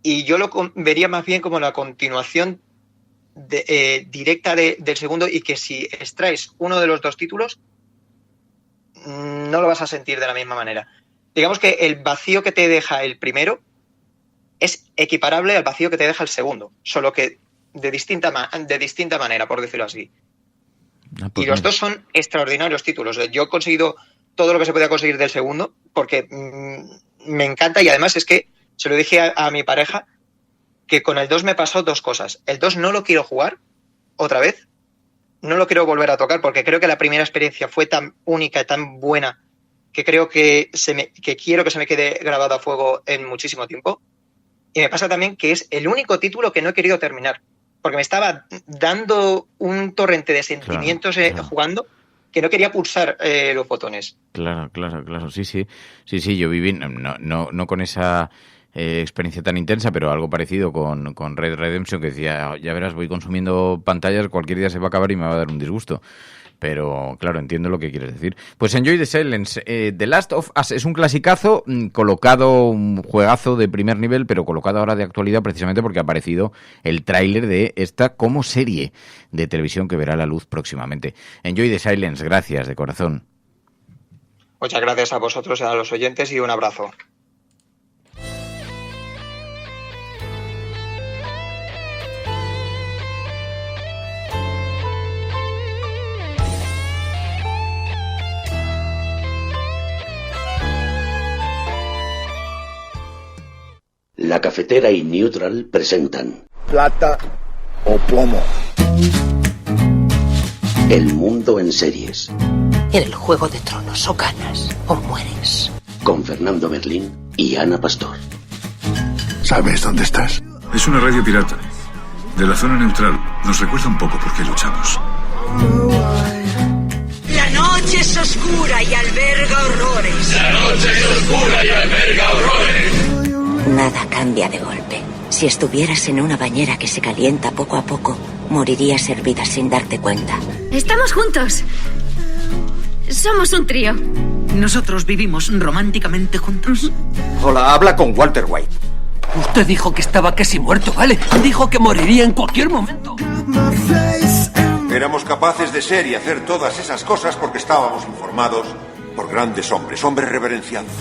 Speaker 3: Y yo lo vería más bien como la continuación directa del segundo, y que si extraes uno de los dos títulos no lo vas a sentir de la misma manera. Digamos que el vacío que te deja el primero es equiparable al vacío que te deja el segundo, solo que de distinta manera, por decirlo así. Y los dos son extraordinarios títulos. Yo he conseguido todo lo que se podía conseguir del segundo porque me encanta, y además es que se lo dije a mi pareja que con el 2 me pasó dos cosas. El 2 no lo quiero jugar otra vez, no lo quiero volver a tocar porque creo que la primera experiencia fue tan única y tan buena que creo que quiero que se me quede grabado a fuego en muchísimo tiempo. Y me pasa también que es el único título que no he querido terminar, porque me estaba dando un torrente de sentimientos jugando que no quería pulsar los botones.
Speaker 28: Claro. Sí, yo viví, no con esa experiencia tan intensa, pero algo parecido con Red Redemption, que decía, ya verás, voy consumiendo pantallas, cualquier día se va a acabar y me va a dar un disgusto. Pero, claro, entiendo lo que quieres decir. Pues Enjoy the Silence. The Last of Us es un clasicazo colocado, un juegazo de primer nivel, pero colocado ahora de actualidad precisamente porque ha aparecido el tráiler de esta como serie de televisión que verá la luz próximamente. Enjoy the Silence, gracias de corazón.
Speaker 3: Muchas gracias a vosotros y a los oyentes y un abrazo.
Speaker 6: La Cafetera y Neutral presentan
Speaker 5: Plata o plomo.
Speaker 6: El mundo en series.
Speaker 7: En el Juego de Tronos o ganas o mueres.
Speaker 6: Con Fernando Berlín y Ana Pastor.
Speaker 8: ¿Sabes dónde estás? Es una radio pirata. De la zona neutral. Nos recuerda un poco por qué luchamos.
Speaker 7: La noche es oscura y alberga horrores.
Speaker 27: La noche es oscura y alberga horrores.
Speaker 7: Nada cambia de golpe. Si estuvieras en una bañera que se calienta poco a poco, morirías hervida sin darte cuenta.
Speaker 9: Estamos juntos. Somos un trío.
Speaker 10: Nosotros vivimos románticamente juntos.
Speaker 5: Hola, habla con Walter White.
Speaker 10: Usted dijo que estaba casi muerto, ¿vale? Dijo que moriría en cualquier momento.
Speaker 12: Éramos capaces de ser y hacer todas esas cosas porque estábamos informados por grandes hombres reverenciados.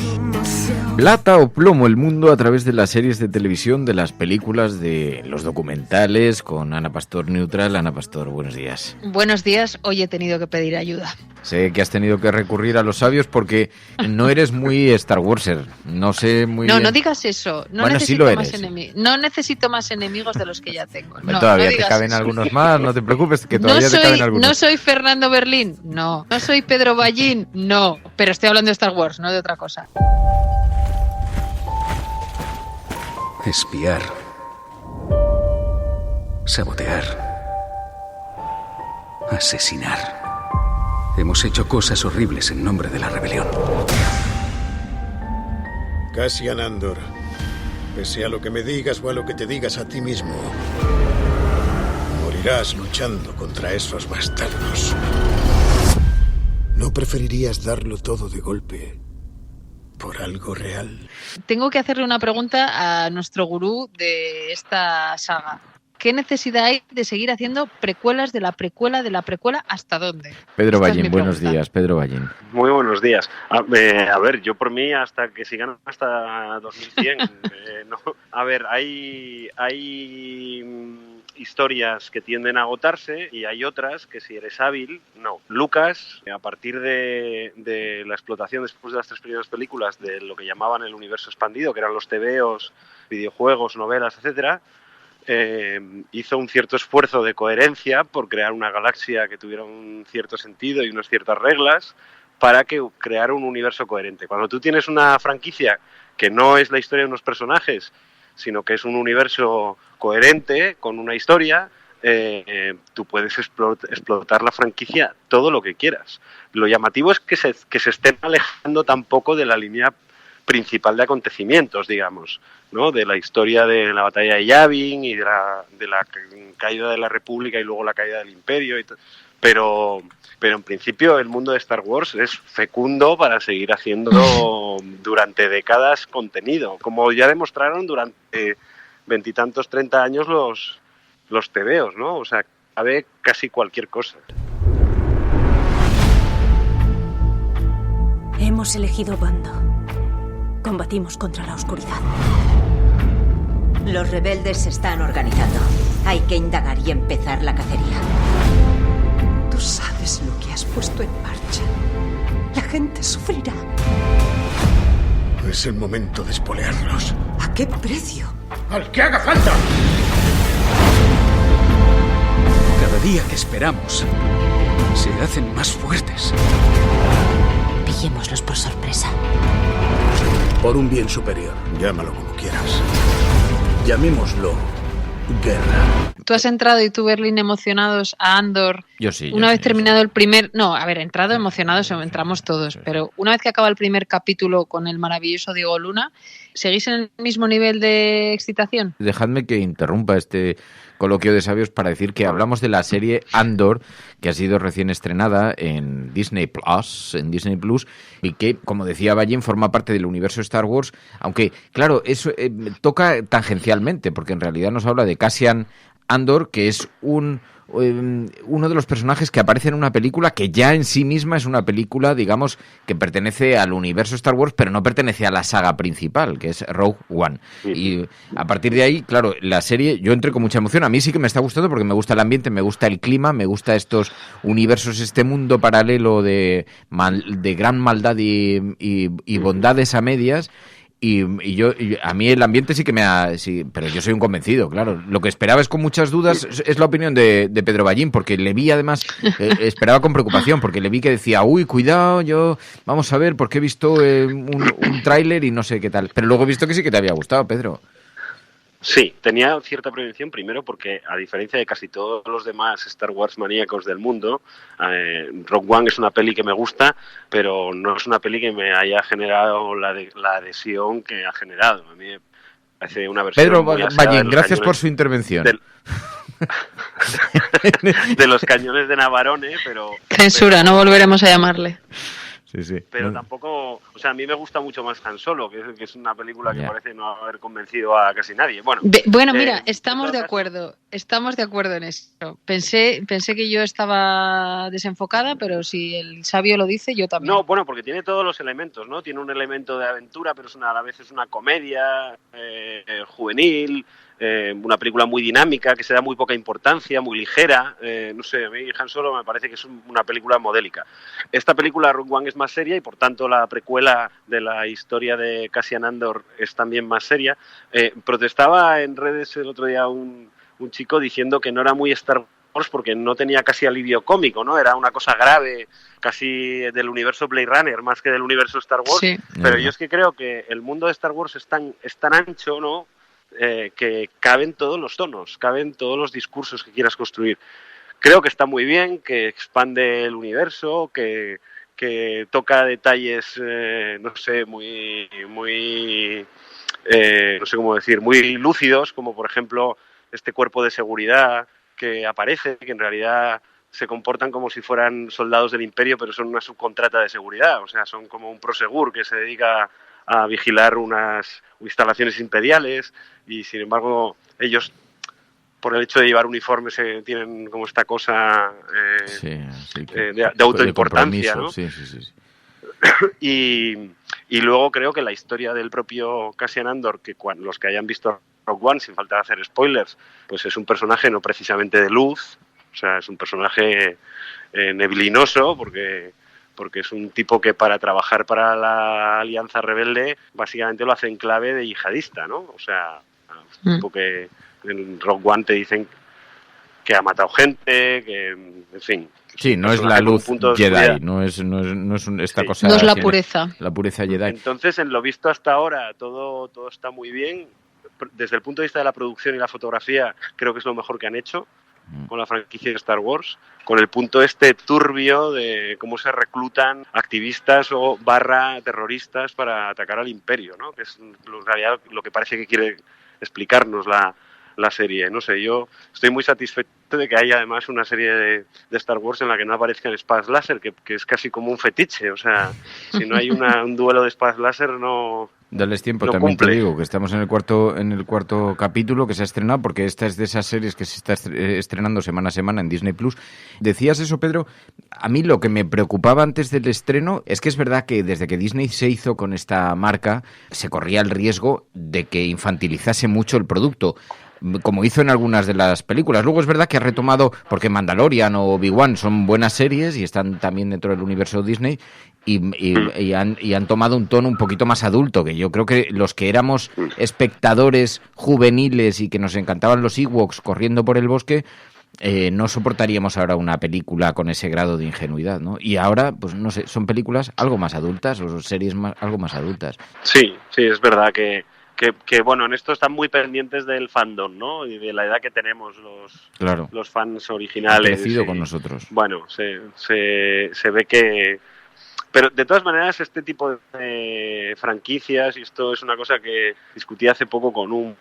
Speaker 28: Plata o plomo, el mundo a través de las series de televisión, de las películas, de los documentales, con Ana Pastor Neutral. Ana Pastor, buenos días.
Speaker 13: Buenos días, hoy he tenido que pedir ayuda.
Speaker 28: Sé que has tenido que recurrir a los sabios porque no eres muy Star Warser, no sé muy bien.
Speaker 13: No digas eso, no
Speaker 28: bueno,
Speaker 13: necesito
Speaker 28: sí lo
Speaker 13: más
Speaker 28: eres.
Speaker 13: No necesito más enemigos de los que ya tengo.
Speaker 28: Todavía te caben eso. Algunos más, no te preocupes, que todavía te caben algunos.
Speaker 13: No soy Fernando Berlín, no soy Pedro Ballín, no, pero estoy hablando de Star Wars, no de otra cosa.
Speaker 8: Espiar. Sabotear. Asesinar. Hemos hecho cosas horribles en nombre de la rebelión.
Speaker 15: Cassian Andor, pese a lo que me digas o a lo que te digas a ti mismo, morirás luchando contra esos bastardos. ¿No preferirías darlo todo de golpe por algo real?
Speaker 13: Tengo que hacerle una pregunta a nuestro gurú de esta saga. ¿Qué necesidad hay de seguir haciendo precuelas de la precuela de la precuela? ¿Hasta dónde?
Speaker 28: Pedro Ballín, buenos días. Pedro Ballín.
Speaker 19: Muy buenos días. A ver, yo por mí hasta que sigan hasta 2100. No. A ver, hay historias que tienden a agotarse y hay otras que si eres hábil, no. Lucas, a partir de la explotación después de las 3 primeras películas de lo que llamaban el universo expandido, que eran los tebeos, videojuegos, novelas, etcétera, hizo un cierto esfuerzo de coherencia por crear una galaxia que tuviera un cierto sentido y unas ciertas reglas para crear un universo coherente. Cuando tú tienes una franquicia que no es la historia de unos personajes, sino que es un universo coherente, con una historia, tú puedes explotar la franquicia todo lo que quieras. Lo llamativo es que se estén alejando tampoco de la línea principal de acontecimientos, digamos, ¿no? De la historia de la batalla de Yavin y de la caída de la República y luego la caída del Imperio, pero en principio el mundo de Star Wars es fecundo para seguir haciendo durante décadas contenido, como ya demostraron durante 20 y tantos, 30 años los tebeos, ¿no? O sea, cabe casi cualquier cosa.
Speaker 9: Hemos elegido bando. Combatimos contra la oscuridad.
Speaker 7: Los rebeldes se están organizando. Hay que indagar y empezar la cacería.
Speaker 9: Tú sabes lo que has puesto en marcha. La gente sufrirá.
Speaker 15: Es el momento de espolearlos.
Speaker 9: ¿A qué precio?
Speaker 15: ¡Al que haga falta!
Speaker 8: Cada día que esperamos, se hacen más fuertes.
Speaker 7: Pillémoslos por sorpresa.
Speaker 15: Por un bien superior. Llámalo como quieras. Llamémoslo guerra.
Speaker 13: Tú has entrado y tú, Berlín, emocionados a Andor Una vez terminado el primer... No, a ver, emocionados entramos todos, pero una vez que acaba el primer capítulo con el maravilloso Diego Luna, ¿seguís en el mismo nivel de excitación?
Speaker 28: Dejadme que interrumpa este coloquio de sabios para decir que hablamos de la serie Andor, que ha sido recién estrenada en Disney Plus, y que, como decía Ballín, forma parte del universo Star Wars, aunque, claro, eso toca tangencialmente, porque en realidad nos habla de Cassian Andor, que es uno de los personajes que aparece en una película que ya en sí misma es una película, digamos, que pertenece al universo Star Wars, pero no pertenece a la saga principal, que es Rogue One. Y a partir de ahí, claro, la serie, yo entré con mucha emoción. A mí sí que me está gustando porque me gusta el ambiente, me gusta el clima, me gusta estos universos, este mundo paralelo de gran maldad y bondades a medias. Y a mí el ambiente sí que pero yo soy un convencido, claro. Lo que esperaba es con muchas dudas, es la opinión de Pedro Ballín, porque le vi además, esperaba con preocupación, porque le vi que decía, uy, cuidado, vamos a ver, porque he visto un tráiler y no sé qué tal. Pero luego he visto que sí que te había gustado, Pedro.
Speaker 19: Sí, tenía cierta prevención, primero porque, a diferencia de casi todos los demás Star Wars maníacos del mundo, Rogue One es una peli que me gusta, pero no es una peli que me haya generado la adhesión que ha generado. A mí me parece una versión
Speaker 28: Pedro
Speaker 19: muy
Speaker 28: Ballín, gracias por su intervención.
Speaker 19: De los cañones de Navarone, pero...
Speaker 13: Censura, no volveremos a llamarle.
Speaker 28: Sí.
Speaker 19: Pero tampoco, o sea, a mí me gusta mucho más Han Solo, que es una película que parece no haber convencido a casi nadie. Bueno,
Speaker 13: mira, estamos de acuerdo en eso. Pensé que yo estaba desenfocada, pero si el sabio lo dice, yo también.
Speaker 19: No, bueno, porque tiene todos los elementos, ¿no? Tiene un elemento de aventura, pero a la vez es una comedia juvenil. Una película muy dinámica, que se da muy poca importancia, muy ligera. No sé, a mí Han Solo me parece que es una película modélica. Esta película, Rogue One, es más seria y por tanto la precuela de la historia de Cassian Andor es también más seria. Protestaba en redes el otro día un chico diciendo que no era muy Star Wars porque no tenía casi alivio cómico, ¿no? Era una cosa grave, casi del universo Blade Runner más que del universo Star Wars. Sí. Pero yo es que creo que el mundo de Star Wars es tan ancho, ¿no? Que caben todos los tonos, caben todos los discursos que quieras construir. Creo que está muy bien, que expande el universo, que toca detalles, no sé, muy no sé cómo decir, muy lúcidos, como por ejemplo este cuerpo de seguridad que aparece, que en realidad se comportan como si fueran soldados del Imperio, pero son una subcontrata de seguridad, o sea, son como un Prosegur que se dedica a vigilar unas instalaciones imperiales y sin embargo ellos, por el hecho de llevar uniformes, tienen como esta cosa de autoimportancia, ¿no?
Speaker 28: Sí.
Speaker 19: Y luego creo que la historia del propio Cassian Andor, que los que hayan visto Rogue One, sin falta de hacer spoilers, pues es un personaje no precisamente de luz, o sea, es un personaje neblinoso, porque es un tipo que para trabajar para la Alianza Rebelde básicamente lo hace en clave de yihadista, ¿no? O sea, un tipo que en Rogue One te dicen que ha matado gente, que, en fin.
Speaker 28: Sí, no es la luz Jedi, no es esta cosa...
Speaker 13: No es la pureza.
Speaker 28: La pureza Jedi.
Speaker 19: Entonces, en lo visto hasta ahora, todo está muy bien. Desde el punto de vista de la producción y la fotografía, creo que es lo mejor que han hecho con la franquicia de Star Wars, con el punto turbio de cómo se reclutan activistas o terroristas para atacar al Imperio, ¿no? Que es en realidad lo que parece que quiere explicarnos la serie. No sé, yo estoy muy satisfecho de que haya además una serie de Star Wars en la que no aparezcan espadas láser, que es casi como un fetiche. O sea, si no hay un duelo de espadas láser, no...
Speaker 28: Dales tiempo, también te digo que estamos en el cuarto capítulo que se ha estrenado, porque esta es de esas series que se está estrenando semana a semana en Disney Plus. Decías eso, Pedro. A mí lo que me preocupaba antes del estreno es que es verdad que desde que Disney se hizo con esta marca se corría el riesgo de que infantilizase mucho el producto, como hizo en algunas de las películas. Luego es verdad que ha retomado, porque Mandalorian o Obi-Wan son buenas series y están también dentro del universo Disney, y han tomado un tono un poquito más adulto, que yo creo que los que éramos espectadores juveniles y que nos encantaban los Ewoks corriendo por el bosque, no soportaríamos ahora una película con ese grado de ingenuidad, ¿no? Y ahora, pues no sé, son películas algo más adultas o series algo más adultas.
Speaker 19: Sí, es verdad que que bueno, en esto están muy pendientes del fandom, ¿no? Y de la edad que tenemos los fans originales.
Speaker 28: Ha crecido con nosotros.
Speaker 19: Bueno, se ve que... Pero de todas maneras, este tipo de franquicias, y esto es una cosa que discutí hace poco con un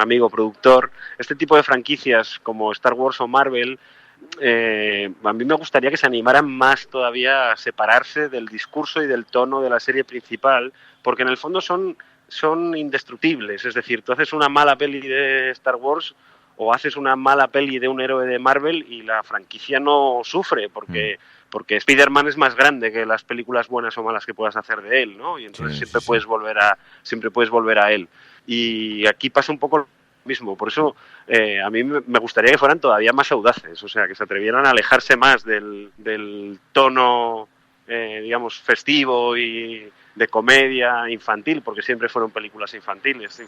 Speaker 19: amigo productor, este tipo de franquicias como Star Wars o Marvel, a mí me gustaría que se animaran más todavía a separarse del discurso y del tono de la serie principal, porque en el fondo son indestructibles. Es decir, tú haces una mala peli de Star Wars o haces una mala peli de un héroe de Marvel y la franquicia no sufre, porque Spider-Man es más grande que las películas buenas o malas que puedas hacer de él, ¿no? Y entonces siempre puedes volver a él. Y aquí pasa un poco lo mismo. Por eso a mí me gustaría que fueran todavía más audaces, o sea, que se atrevieran a alejarse más del tono, digamos, festivo y de comedia infantil, porque siempre fueron películas infantiles,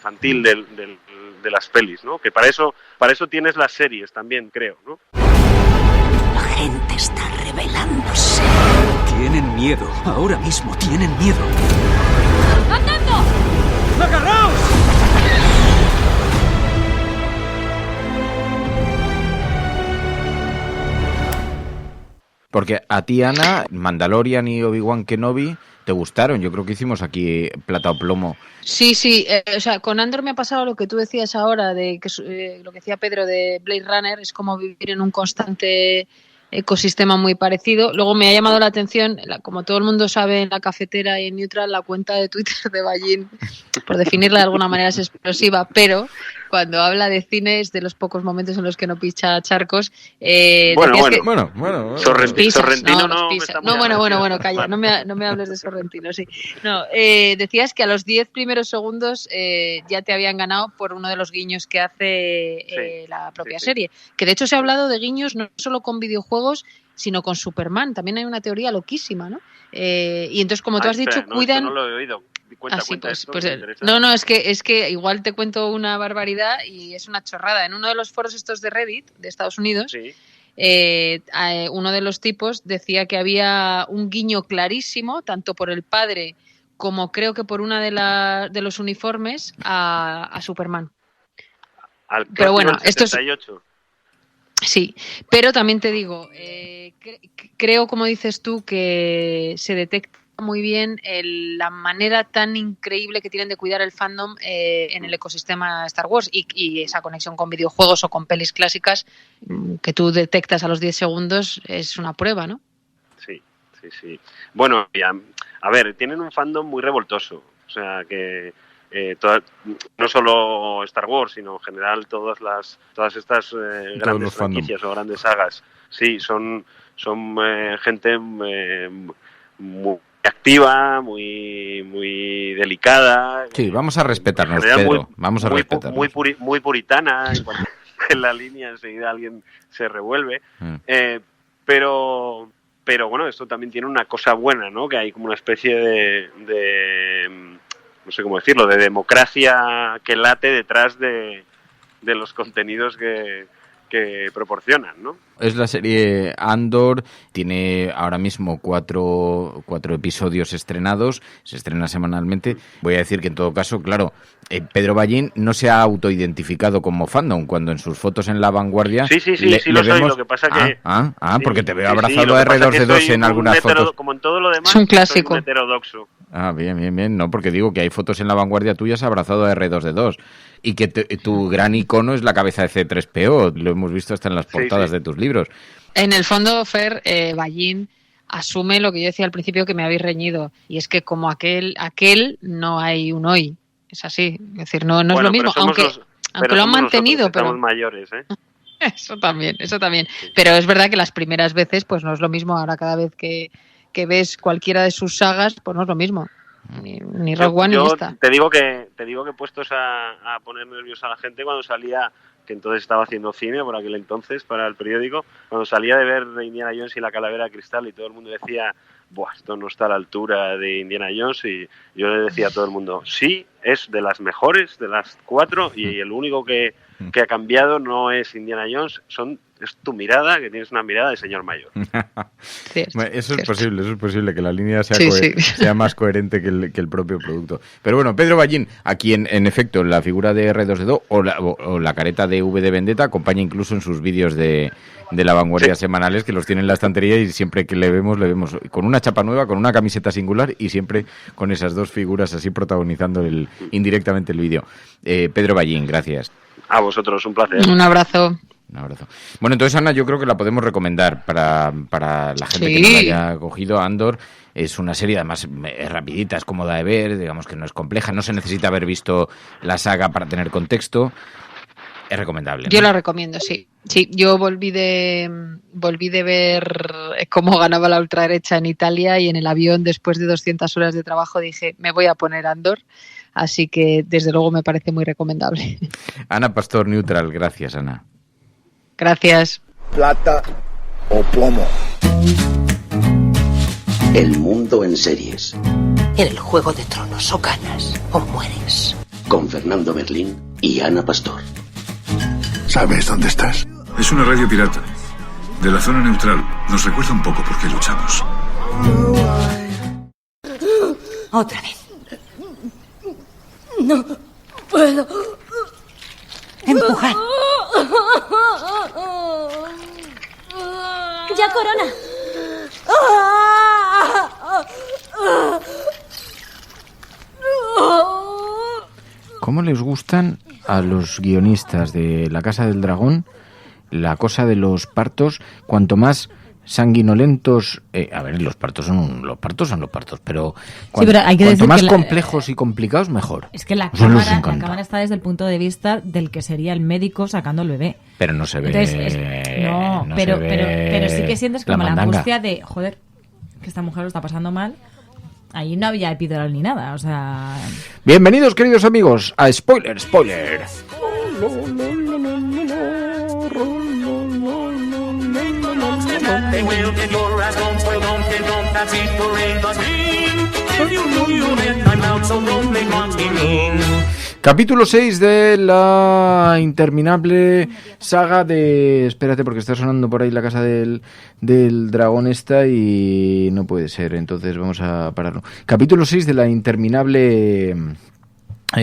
Speaker 19: de las pelis, ¿no? Que para eso tienes las series también, creo, ¿no?
Speaker 7: La gente está rebelándose.
Speaker 10: Tienen miedo, ahora mismo tienen miedo.
Speaker 27: ¡Andando!
Speaker 10: ¡Agarraos!
Speaker 28: Porque a ti, Ana, Mandalorian y Obi-Wan Kenobi te gustaron. Yo creo que hicimos aquí plata o plomo.
Speaker 13: Sí, o sea, con Andor me ha pasado lo que tú decías ahora, de que lo que decía Pedro de Blade Runner, es como vivir en un constante ecosistema muy parecido. Luego me ha llamado la atención, como todo el mundo sabe en la cafetera y en Neutral, la cuenta de Twitter de Ballín, por definirla de alguna manera, es explosiva, pero cuando habla de cine es de los pocos momentos en los que no picha charcos.
Speaker 28: Bueno.
Speaker 19: Sorrentino
Speaker 13: bueno, calla, no me hables de Sorrentino, sí. No, decías que a los 10 primeros segundos ya te habían ganado por uno de los guiños que hace la propia serie. Que de hecho se ha hablado de guiños no solo con videojuegos, sino con Superman. También hay una teoría loquísima, ¿no? Y entonces, como tú has dicho, cuidan...
Speaker 19: No lo he oído. Cuenta
Speaker 13: No, es que igual te cuento una barbaridad y es una chorrada. En uno de los foros estos de Reddit de Estados Unidos, uno de los tipos decía que había un guiño clarísimo, tanto por el padre como creo que por una de los uniformes a Superman. Pero bueno, esto es... Sí, pero también te digo, creo, como dices tú, que se detecta muy bien la manera tan increíble que tienen de cuidar el fandom en el ecosistema Star Wars y esa conexión con videojuegos o con pelis clásicas que tú detectas a los 10 segundos es una prueba, ¿no?
Speaker 19: Sí. Bueno, a ver, tienen un fandom muy revoltoso, o sea que no solo Star Wars, sino en general todas estas grandes franquicias o grandes sagas. Sí, son gente muy activa, muy delicada.
Speaker 28: Sí, vamos a respetarnos, Pedro. Vamos a respetarnos.
Speaker 19: Muy puritana. En cuanto en la línea enseguida alguien se revuelve. Pero bueno, esto también tiene una cosa buena, ¿no? Que hay como una especie de no sé cómo decirlo, de democracia que late detrás de los contenidos que proporcionan, ¿no?
Speaker 28: Es la serie Andor, tiene ahora mismo cuatro episodios estrenados, se estrena semanalmente. Voy a decir que en todo caso, claro, Pedro Ballín no se ha autoidentificado como fandom, cuando en sus fotos en La Vanguardia...
Speaker 19: Sí, lo soy, lo que pasa que...
Speaker 28: porque te veo abrazado a R2D2 en algunas fotos.
Speaker 19: Como en todo lo demás,
Speaker 13: es un clásico.
Speaker 19: Soy un heterodoxo.
Speaker 28: Bien, no, porque digo que hay fotos en La Vanguardia tuyas abrazado a R2D2 y que tu gran icono es la cabeza de C3PO, lo hemos visto hasta en las portadas de tus libros.
Speaker 13: En el fondo, Fer, Ballín asume lo que yo decía al principio que me habéis reñido, y es que como aquel no hay un hoy, es así, es decir, no es lo mismo, aunque lo han mantenido, pero
Speaker 19: estamos mayores, ¿eh?
Speaker 13: Eso también, pero es verdad que las primeras veces pues no es lo mismo. Ahora cada vez que ves cualquiera de sus sagas, pues no es lo mismo. Ni Rogue One ni esta.
Speaker 19: Te digo que puestos a poner nerviosa a la gente cuando salía, que entonces estaba haciendo cine por aquel entonces para el periódico, cuando salía de ver Indiana Jones y la Calavera de Cristal y todo el mundo decía, buah, esto no está a la altura de Indiana Jones, y yo le decía a todo el mundo, sí, es de las mejores, de las 4, y el único que que ha cambiado no es Indiana Jones, es tu mirada, que tienes una mirada de señor mayor.
Speaker 28: Eso es posible, que la línea sea más coherente que el propio producto. Pero bueno, Pedro Ballín, aquí en efecto la figura de R2D2 o la careta de V de Vendetta acompaña incluso en sus vídeos de La Vanguardia semanales, que los tiene en la estantería y siempre que le vemos con una chapa nueva, con una camiseta singular y siempre con esas dos figuras así protagonizando indirectamente el vídeo. Pedro Ballín, gracias.
Speaker 19: A vosotros, un placer.
Speaker 13: Un abrazo.
Speaker 28: Un abrazo. Bueno, entonces, Ana, yo creo que la podemos recomendar para la gente que no la haya cogido. Andor es una serie, además, es rapidita, es cómoda de ver, digamos que no es compleja, no se necesita haber visto la saga para tener contexto. Es recomendable, ¿no?
Speaker 13: Yo la recomiendo, sí. Sí, yo volví de ver cómo ganaba la ultraderecha en Italia y en el avión, después de 200 horas de trabajo, dije, me voy a poner Andor. Así que, desde luego, me parece muy recomendable.
Speaker 28: Ana Pastor, Neutral. Gracias, Ana.
Speaker 13: Gracias.
Speaker 15: Plata o plomo.
Speaker 6: El mundo en series.
Speaker 7: En el Juego de Tronos o ganas o mueres.
Speaker 6: Con Fernando Merlín y Ana Pastor.
Speaker 8: ¿Sabes dónde estás? Es una radio pirata. De la zona neutral. Nos recuerda un poco por qué luchamos.
Speaker 7: Otra vez.
Speaker 1: No puedo.
Speaker 7: Empujad.
Speaker 1: Ya, Corona.
Speaker 28: ¿Cómo les gustan a los guionistas de La Casa del Dragón la cosa de los partos? Cuanto más sanguinolentos, a ver, los partos son los partos, pero,
Speaker 2: pero hay que
Speaker 28: cuanto
Speaker 2: decir
Speaker 28: más
Speaker 2: que
Speaker 28: complejos y complicados, mejor.
Speaker 2: Es que la cámara está desde el punto de vista del que sería el médico sacando al bebé.
Speaker 28: Pero no se ve.
Speaker 2: Entonces, pero sí que sientes como la angustia de, joder, que esta mujer lo está pasando mal. Ahí no había epidural ni nada, o sea...
Speaker 28: Bienvenidos, queridos amigos, a Spoiler. Capítulo 6 de la interminable saga de... Espérate, porque está sonando por ahí la casa del dragón esta y no puede ser, entonces vamos a pararlo. Capítulo 6 de la interminable...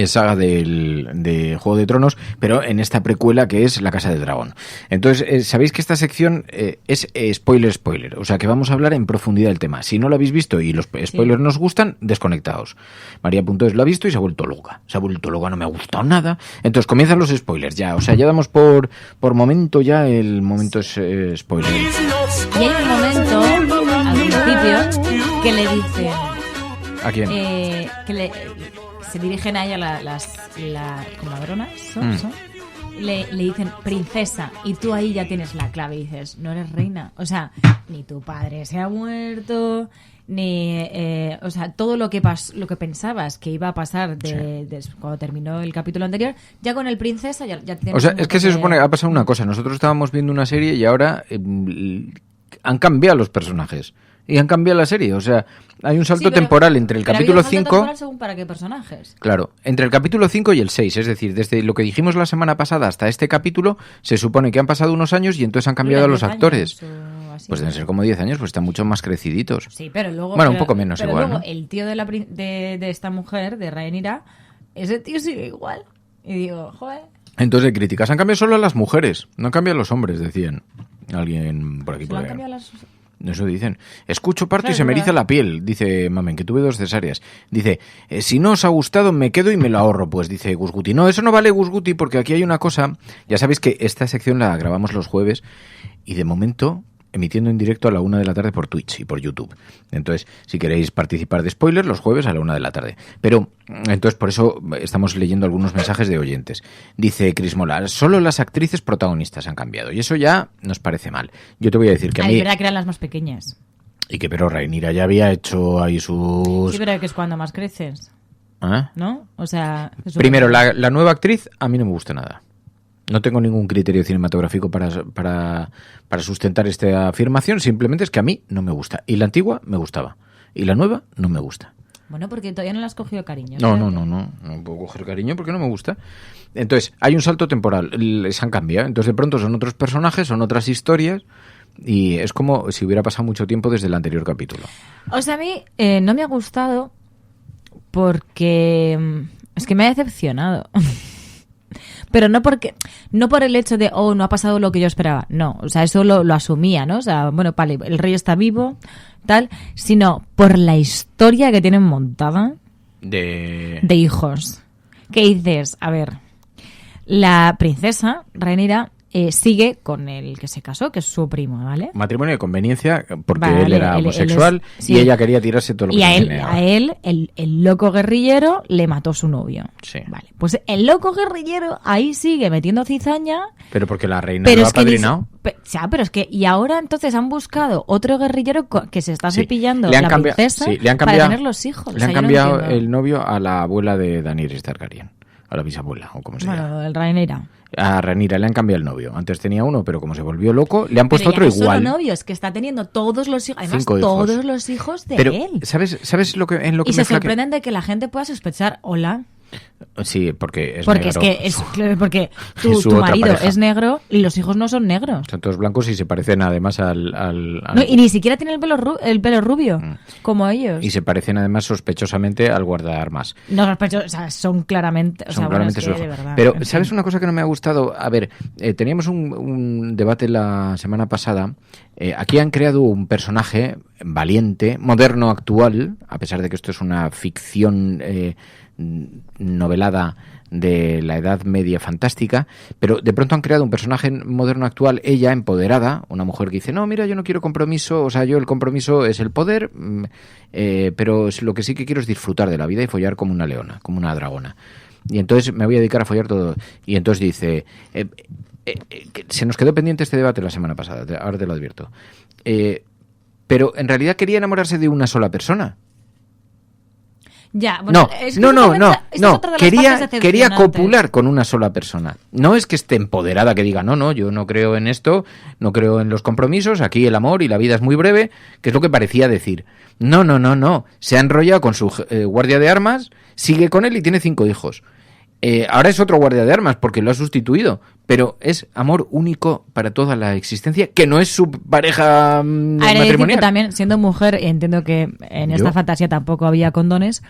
Speaker 28: saga de Juego de Tronos, pero en esta precuela que es La Casa del Dragón. Entonces, sabéis que esta sección es spoiler, o sea que vamos a hablar en profundidad del tema. Si no lo habéis visto y los spoilers nos gustan, desconectados. María Puntos lo ha visto y se ha vuelto loca, no me ha gustado nada. Entonces comienzan los spoilers ya, o sea, ya damos por momento, ya el momento es spoiler.
Speaker 2: Y hay un momento al principio que le dicen...
Speaker 28: ¿A quién?
Speaker 2: Se dirigen a ella las comadronas, ¿son? Le dicen princesa, y tú ahí ya tienes la clave y dices, no eres reina. O sea, ni tu padre se ha muerto, ni... o sea, todo lo que pensabas que iba a pasar cuando terminó el capítulo anterior, ya con el princesa ya tienes...
Speaker 28: O sea, es que se supone que ha pasado una cosa. Nosotros estábamos viendo una serie y ahora han cambiado los personajes. Y han cambiado la serie, o sea, hay un salto temporal entre el capítulo 5...
Speaker 2: según para qué personajes.
Speaker 28: Claro, entre el capítulo 5 y el 6, es decir, desde lo que dijimos la semana pasada hasta este capítulo, se supone que han pasado unos años y entonces han cambiado los actores. Pues deben ser como 10 años, pues están mucho más creciditos.
Speaker 2: Sí, pero luego...
Speaker 28: Bueno, un poco menos
Speaker 2: pero
Speaker 28: igual,
Speaker 2: luego,
Speaker 28: ¿no?
Speaker 2: El tío de esta mujer, de Rhaenyra, ese tío sigue igual. Y digo, joder...
Speaker 28: Entonces, críticas, han cambiado solo a las mujeres, no han cambiado a los hombres, decían. Alguien por aquí.
Speaker 2: ¿Solo han cambiado las...
Speaker 28: Eso dicen. Escucho parto y se me eriza la piel, dice Mamen, que tuve 2 cesáreas. Dice, si no os ha gustado me quedo y me lo ahorro, pues, dice Gus Guti. No, eso no vale, Gus Guti, porque aquí hay una cosa. Ya sabéis que esta sección la grabamos los jueves y de momento emitiendo en directo a la 1 de la tarde por Twitch y por YouTube. Entonces, si queréis participar de spoilers, los jueves a la 1 de la tarde. Pero, entonces, por eso estamos leyendo algunos mensajes de oyentes. Dice Cris Mola, solo las actrices protagonistas han cambiado. Y eso ya nos parece mal. Yo te voy a decir que a mí...
Speaker 2: Es verdad que eran las más pequeñas.
Speaker 28: Y que, pero Rhaenyra ya había hecho ahí sus...
Speaker 2: Sí, pero que es cuando más creces.
Speaker 28: ¿Ah?
Speaker 2: ¿No? O sea...
Speaker 28: Primero, la nueva actriz a mí no me gusta nada. No tengo ningún criterio cinematográfico para sustentar esta afirmación, simplemente es que a mí no me gusta. Y la antigua me gustaba. Y la nueva no me gusta.
Speaker 2: Bueno, porque todavía no le has cogido cariño.
Speaker 28: No puedo coger cariño porque no me gusta. Entonces, hay un salto temporal, les han cambiado. Entonces, de pronto son otros personajes, son otras historias y es como si hubiera pasado mucho tiempo desde el anterior capítulo.
Speaker 2: O sea, a mí no me ha gustado porque es que me ha decepcionado. Pero no por el hecho de, no ha pasado lo que yo esperaba. No, o sea, eso lo asumía, ¿no? O sea, bueno, vale, el rey está vivo, tal, sino por la historia que tienen montada de hijos. ¿Qué dices? A ver, la princesa Rhaenyra sigue con el que se casó, que es su primo, ¿vale?
Speaker 28: Matrimonio de conveniencia, porque él era homosexual y ella quería tirarse todo lo que se tenía.
Speaker 2: A él, el loco guerrillero, le mató su novio.
Speaker 28: Sí.
Speaker 2: Vale, pues el loco guerrillero ahí sigue metiendo cizaña.
Speaker 28: Pero porque la reina lo ha apadrinado.
Speaker 2: Pero es que, y ahora entonces han buscado otro guerrillero que se está cepillando la princesa para tener los hijos.
Speaker 28: Le han cambiado el novio a la abuela de Daenerys Targaryen, a la bisabuela, o como se llama.
Speaker 2: Bueno, el Rhaenyra.
Speaker 28: A Rhaenyra le han cambiado el novio. Antes tenía uno, pero como se volvió loco, le han puesto otro igual.
Speaker 2: Pero solo novio, es que está teniendo todos los hijos, además todos los hijos de él.
Speaker 28: ¿Sabes lo que en lo que
Speaker 2: y se sorprenden de que la gente pueda sospechar, hola.
Speaker 28: Sí, porque es
Speaker 2: porque
Speaker 28: negro.
Speaker 2: Porque tu marido pareja es negro y los hijos no son negros.
Speaker 28: Son todos blancos y se parecen además al...
Speaker 2: No, y ni siquiera tienen el pelo rubio, como ellos.
Speaker 28: Y se parecen además sospechosamente al guardaarmas.
Speaker 2: No sospechosos, o sea, son claramente...
Speaker 28: de verdad. Pero, ¿sabes una cosa que no me ha gustado? A ver, teníamos un debate la semana pasada. Aquí han creado un personaje valiente, moderno, actual, a pesar de que esto es una ficción novelada de la Edad Media fantástica, pero de pronto han creado un personaje moderno actual, ella empoderada, una mujer que dice, no, mira, yo no quiero compromiso, o sea, yo el compromiso es el poder, pero lo que sí que quiero es disfrutar de la vida y follar como una leona, como una dragona. Y entonces me voy a dedicar a follar todo. Y entonces dice, se nos quedó pendiente este debate la semana pasada, ahora te lo advierto, pero en realidad quería enamorarse de una sola persona.
Speaker 2: Ya, bueno,
Speaker 28: no. Quería copular con una sola persona. No es que esté empoderada, que diga, no, yo no creo en esto, no creo en los compromisos, aquí el amor y la vida es muy breve, que es lo que parecía decir. No. Se ha enrollado con su guardia de armas, sigue con él y tiene 5 hijos. Ahora es otro guardia de armas porque lo ha sustituido, pero es amor único para toda la existencia, que no es su pareja matrimonial.
Speaker 2: Que también, siendo mujer, entiendo que en esta fantasía tampoco había condones.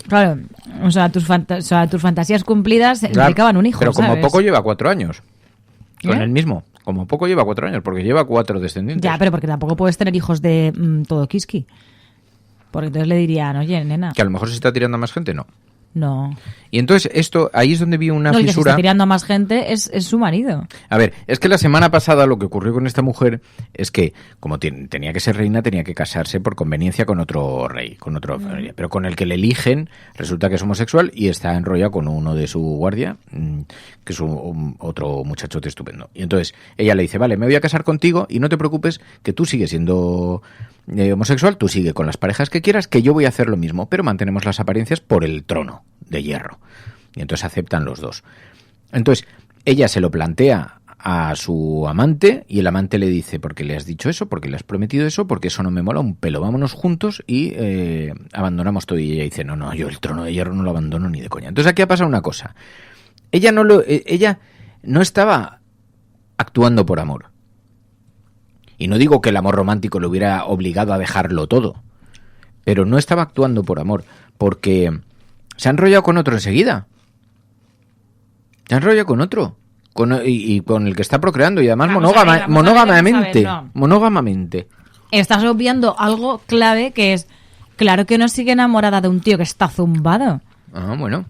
Speaker 2: Claro, o sea, tus fantasías cumplidas implicaban un hijo,
Speaker 28: pero como
Speaker 2: ¿sabes?
Speaker 28: Poco lleva 4 años con el mismo. Como poco lleva 4 años, porque lleva 4 descendientes.
Speaker 2: Ya, pero porque tampoco puedes tener hijos de todo kiski. Porque entonces le dirían, oye, nena.
Speaker 28: Que a lo mejor se está tirando a más gente, no.
Speaker 2: No.
Speaker 28: Y entonces ahí es donde vi una fisura.
Speaker 2: El que se está tirando a más gente es su marido.
Speaker 28: A ver, es que la semana pasada lo que ocurrió con esta mujer es que, como tenía que ser reina, tenía que casarse por conveniencia con otro rey, con otra familia. Pero con el que le eligen, resulta que es homosexual y está enrollado con uno de su guardia, que es otro muchachote estupendo. Y entonces ella le dice, vale, me voy a casar contigo y no te preocupes que tú sigues siendo homosexual, tú sigue con las parejas que quieras, que yo voy a hacer lo mismo, pero mantenemos las apariencias por el trono de hierro. Y entonces aceptan los dos. Entonces ella se lo plantea a su amante y el amante le dice, ¿por qué le has dicho eso? ¿Por qué le has prometido eso? Porque eso no me mola un pelo, vámonos juntos y abandonamos todo. Y ella dice, no, yo el trono de hierro no lo abandono ni de coña. Entonces aquí ha pasado una cosa. Ella no estaba actuando por amor. Y no digo que el amor romántico le hubiera obligado a dejarlo todo, pero no estaba actuando por amor, porque se ha enrollado con otro enseguida. Se ha enrollado con otro. Y con el que está procreando, y además monógamamente.
Speaker 2: Estás obviando algo clave, que es, claro que no sigue enamorada de un tío que está zumbado.
Speaker 28: Ah, bueno.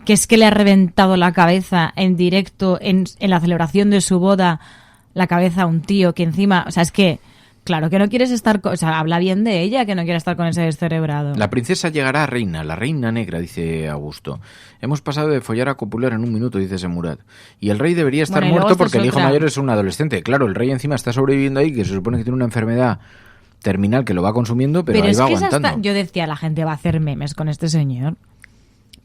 Speaker 2: Que es que le ha reventado la cabeza en directo, en la celebración de su boda, la cabeza a un tío que encima, o sea, es que, claro que no quieres estar, o sea, habla bien de ella, que no quiere estar con ese descerebrado.
Speaker 28: La princesa llegará a reina, la reina negra, dice Augusto. Hemos pasado de follar a copular en un minuto, dice Semurat. Y el rey debería estar muerto porque el hijo mayor es un adolescente. Claro, el rey encima está sobreviviendo ahí, que se supone que tiene una enfermedad terminal que lo va consumiendo, pero ahí va aguantando.
Speaker 2: Yo decía, la gente va a hacer memes con este señor.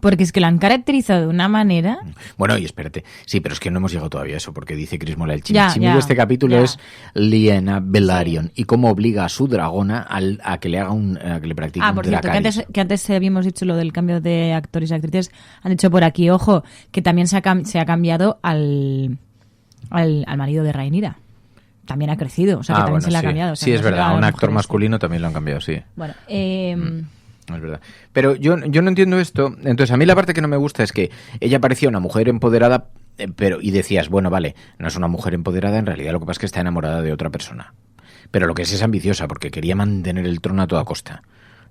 Speaker 2: Porque es que lo han caracterizado de una manera...
Speaker 28: Bueno, y espérate. Sí, pero es que no hemos llegado todavía a eso, porque dice Chris Mola, el
Speaker 2: Ya,
Speaker 28: chimichimi
Speaker 2: ya,
Speaker 28: de este capítulo
Speaker 2: ya.
Speaker 28: es Lyanna Velaryon y cómo obliga a su dragona a que le haga a que le practique un
Speaker 2: Por cierto,
Speaker 28: Dracarys.
Speaker 2: que antes habíamos dicho lo del cambio de actores y actrices. Han dicho por aquí, ojo, que también se ha cambiado al marido de Rhaenyra. También ha crecido, o sea, que también
Speaker 28: bueno,
Speaker 2: se le ha
Speaker 28: sí.
Speaker 2: cambiado. O sea,
Speaker 28: Sí,
Speaker 2: no
Speaker 28: es
Speaker 2: se le
Speaker 28: verdad,
Speaker 2: va
Speaker 28: a un
Speaker 2: las
Speaker 28: actor
Speaker 2: mujeres.
Speaker 28: masculino también lo han cambiado, sí.
Speaker 2: Bueno,
Speaker 28: Es verdad. Pero yo no entiendo esto. Entonces, a mí la parte que no me gusta es que ella parecía una mujer empoderada, y decías, bueno, vale, no es una mujer empoderada, en realidad lo que pasa es que está enamorada de otra persona. Pero lo que es ambiciosa, porque quería mantener el trono a toda costa.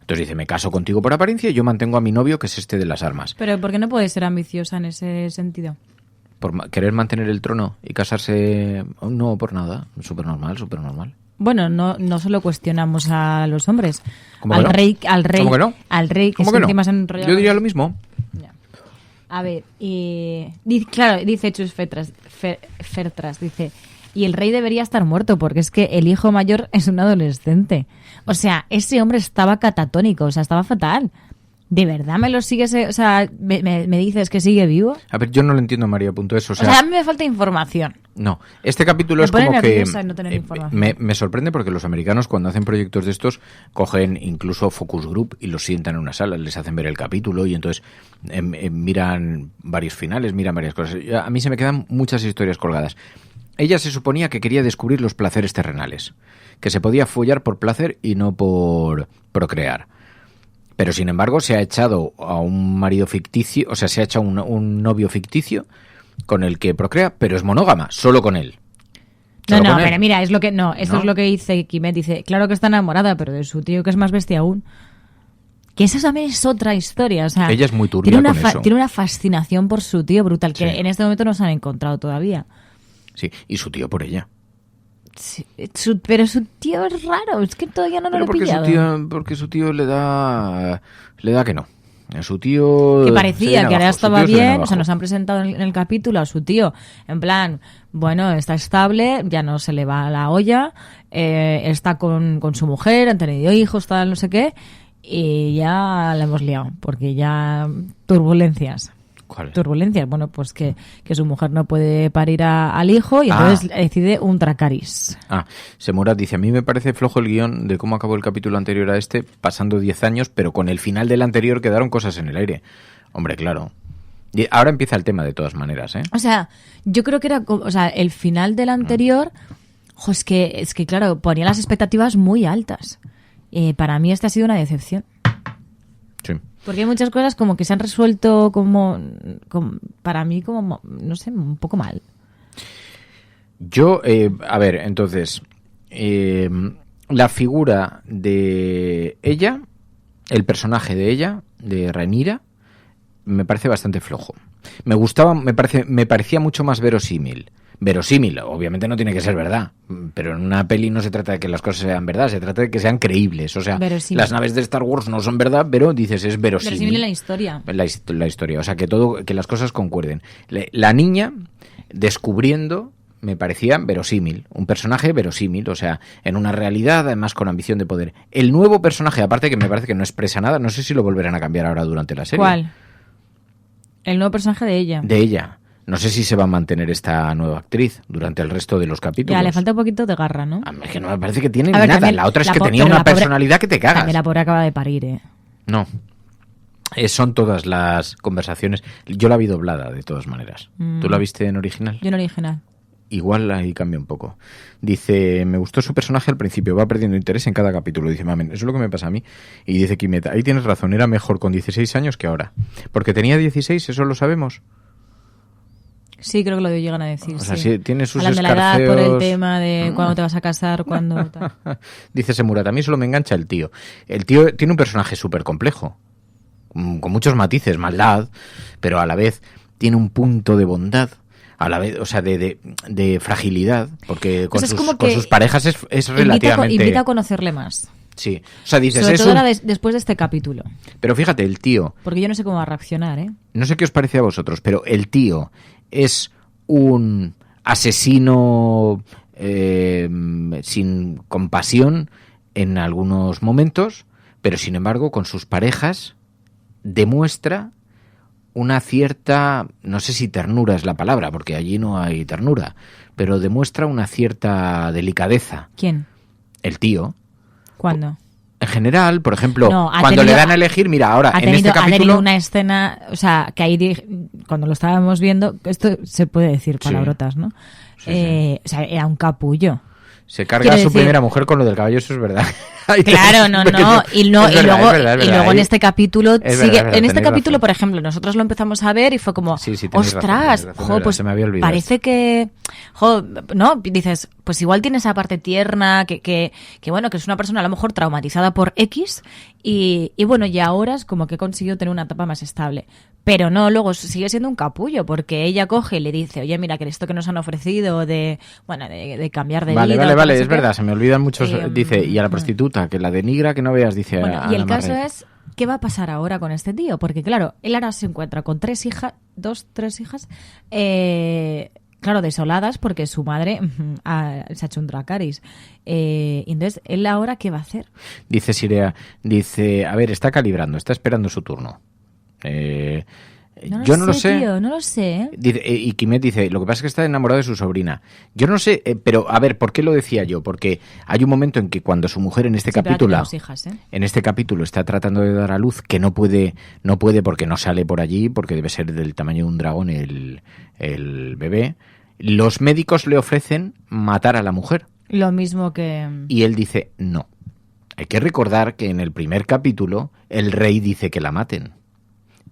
Speaker 28: Entonces dice, me caso contigo por apariencia y yo mantengo a mi novio, que es este de las armas.
Speaker 2: pero ¿por qué no puede ser ambiciosa en ese sentido?
Speaker 28: Por querer mantener el trono y casarse, no por nada, súper normal, súper normal.
Speaker 2: Bueno, no solo cuestionamos a los hombres.
Speaker 28: ¿Cómo
Speaker 2: Al
Speaker 28: que no?
Speaker 2: rey,
Speaker 28: ¿Cómo que no?
Speaker 2: al rey, que
Speaker 28: ¿Cómo
Speaker 2: es
Speaker 28: que no?
Speaker 2: encima se han enrollado.
Speaker 28: Yo diría lo mismo.
Speaker 2: A ver, dice Chus Fertras, dice, y el rey debería estar muerto porque es que el hijo mayor es un adolescente. O sea, ese hombre estaba catatónico, o sea, estaba fatal. ¿De verdad me lo sigues? O sea, ¿me dices que sigue vivo?
Speaker 28: A ver, yo no lo entiendo, María.es.
Speaker 2: O sea, a mí me falta información.
Speaker 28: No, este capítulo
Speaker 2: Me
Speaker 28: es
Speaker 2: pone
Speaker 28: como que
Speaker 2: nerviosa no tener información.
Speaker 28: me sorprende porque los americanos cuando hacen proyectos de estos cogen incluso focus group y los sientan en una sala, les hacen ver el capítulo y entonces miran varios finales, miran varias cosas. A mí se me quedan muchas historias colgadas. Ella se suponía que quería descubrir los placeres terrenales, que se podía follar por placer y no por procrear. Pero sin embargo se ha echado a un marido ficticio, o sea, se ha echado un novio ficticio con el que procrea, pero es monógama, solo con él. Solo con él.
Speaker 2: Pero mira, es lo que eso
Speaker 28: ¿No?
Speaker 2: es lo que dice Quimet, dice, claro que está enamorada, pero de su tío que es más bestia aún. Que esa también es otra historia, o sea,
Speaker 28: Ella es muy turbia
Speaker 2: tiene
Speaker 28: con eso.
Speaker 2: tiene una fascinación por su tío brutal, que
Speaker 28: Sí.
Speaker 2: en este momento no se han encontrado todavía.
Speaker 28: Sí, y su tío por ella.
Speaker 2: Sí, pero su tío es raro, es que todavía no lo he pillado.
Speaker 28: Porque su tío le da que no. A su tío
Speaker 2: Que
Speaker 28: se
Speaker 2: parecía
Speaker 28: viene
Speaker 2: que ahora
Speaker 28: abajo, su
Speaker 2: estaba
Speaker 28: tío se viene
Speaker 2: bien, o
Speaker 28: abajo.
Speaker 2: sea, nos han presentado en el capítulo a su tío, en plan, bueno, está estable, ya no se le va la olla, está con su mujer, han tenido hijos, tal, no sé qué, y ya la hemos liado, porque ya turbulencias.
Speaker 28: ¿Cuál?
Speaker 2: Turbulencias, bueno, pues que su mujer no puede parir al hijo y entonces decide un Dracarys.
Speaker 28: Semura dice, a mí me parece flojo el guión de cómo acabó el capítulo anterior a este, pasando 10 años, pero con el final del anterior quedaron cosas en el aire. Hombre, claro. Y ahora empieza el tema de todas maneras, ¿eh?
Speaker 2: O sea, yo creo que era, o sea, el final del anterior, es que claro, ponía las expectativas muy altas. Para mí esta ha sido una decepción.
Speaker 28: Sí.
Speaker 2: Porque hay muchas cosas como que se han resuelto como para mí como, no sé, un poco mal.
Speaker 28: Yo, a ver, entonces, la figura de ella, el personaje de ella, de Rhaenyra, me parece bastante flojo. Me parecía mucho más verosímil. Verosímil, obviamente no tiene que ser verdad, pero en una peli no se trata de que las cosas sean verdad, se trata de que sean creíbles. O sea,
Speaker 2: verosímil.
Speaker 28: Las naves de Star Wars no son verdad, pero dices es verosímil.
Speaker 2: Verosímil en la historia.
Speaker 28: La historia, o sea, que las cosas concuerden. La niña descubriendo me parecía verosímil, un personaje verosímil, o sea, en una realidad, además con ambición de poder. El nuevo personaje, aparte que me parece que no expresa nada, no sé si lo volverán a cambiar ahora durante la serie.
Speaker 2: ¿Cuál? El nuevo personaje de ella.
Speaker 28: De ella. No sé si se va a mantener esta nueva actriz durante el resto de los capítulos.
Speaker 2: Ya, le falta un poquito de garra, ¿no?
Speaker 28: A mí es que no me parece que tiene
Speaker 2: A ver,
Speaker 28: nada.
Speaker 2: también
Speaker 28: La otra es
Speaker 2: la
Speaker 28: que
Speaker 2: po-
Speaker 28: tenía
Speaker 2: pero
Speaker 28: una
Speaker 2: la pobre-
Speaker 28: personalidad que te cagas.
Speaker 2: También la pobre acaba de parir, ¿eh?
Speaker 28: No. Son todas las conversaciones. Yo la vi doblada, de todas maneras. ¿Tú la viste en original?
Speaker 2: Yo en original.
Speaker 28: Igual ahí cambia un poco. Dice, me gustó su personaje al principio, va perdiendo interés en cada capítulo. Dice, mamen, eso es lo que me pasa a mí. Y dice Quimeta, ahí tienes razón, era mejor con 16 años que ahora. Porque tenía 16, eso lo sabemos.
Speaker 2: Sí, creo que lo llegan a decir.
Speaker 28: O sea,
Speaker 2: sí.
Speaker 28: sí, tiene sus
Speaker 2: hablan de la edad por el
Speaker 28: escarceos.
Speaker 2: tema de cuándo te vas a casar, cuándo... tal.
Speaker 28: Dice Semura, a mí solo me engancha el tío. El tío tiene un personaje súper complejo, con muchos matices, maldad, pero a la vez tiene un punto de bondad, a la vez, o sea, de fragilidad, porque con,
Speaker 2: Pues es
Speaker 28: sus,
Speaker 2: como
Speaker 28: con
Speaker 2: que
Speaker 28: sus parejas es relativamente...
Speaker 2: Invita a conocerle más.
Speaker 28: Sí, o sea, dices...
Speaker 2: Sobre
Speaker 28: es
Speaker 2: todo
Speaker 28: un-
Speaker 2: ahora después de este capítulo.
Speaker 28: Pero fíjate, el tío...
Speaker 2: Porque yo no sé cómo va a reaccionar, ¿eh?
Speaker 28: No sé qué os parece a vosotros, pero el tío es un asesino sin compasión en algunos momentos, pero sin embargo con sus parejas demuestra una cierta, no sé si ternura es la palabra, porque allí no hay ternura, pero demuestra una cierta delicadeza.
Speaker 2: ¿Quién?
Speaker 28: El tío.
Speaker 2: ¿Cuándo?
Speaker 28: En general, por ejemplo, cuando le dan a elegir, mira, ahora en este capítulo... Ha
Speaker 2: tenido una escena, o sea, que ahí cuando lo estábamos viendo, esto se puede decir palabrotas, ¿no? Sí. O sea, era un capullo.
Speaker 28: Se carga a su primera mujer con lo del caballo, eso es verdad.
Speaker 2: Claro, no. Y luego en este capítulo en este capítulo, por ejemplo, nosotros lo empezamos a ver y fue como, ostras, pues se me había olvidado. Parece que, no, dices, pues igual tiene esa parte tierna, que bueno, que es una persona a lo mejor traumatizada por X y bueno, y ahora es como que consiguió tener una etapa más estable. Pero no, luego sigue siendo un capullo, porque ella coge y le dice, oye, mira, que esto que nos han ofrecido de cambiar de vida...
Speaker 28: Vale, es verdad, se me olvidan muchos, dice, y a la prostituta, que la denigra, que no veas, dice...
Speaker 2: Bueno, y el caso es, ¿qué va a pasar ahora con este tío? Porque claro, él ahora se encuentra con tres hijas, claro, desoladas, porque su madre se ha hecho un Dracarys. Y entonces, ¿él ahora qué va a hacer?
Speaker 28: Dice Sirea, a ver, está calibrando, está esperando su turno.
Speaker 2: Yo no lo sé, tío, no lo sé.
Speaker 28: Dice, y Quimet dice, lo que pasa es que está enamorado de su sobrina. Yo no sé, pero a ver, ¿por qué lo decía yo? Porque hay un momento en que cuando su mujer en este capítulo, en este capítulo está tratando de dar a luz, que no puede porque no sale por allí, porque debe ser del tamaño de un dragón el bebé. Los médicos le ofrecen matar a la mujer.
Speaker 2: Lo mismo que...
Speaker 28: Y él dice, no. Hay que recordar que en el primer capítulo el rey dice que la maten.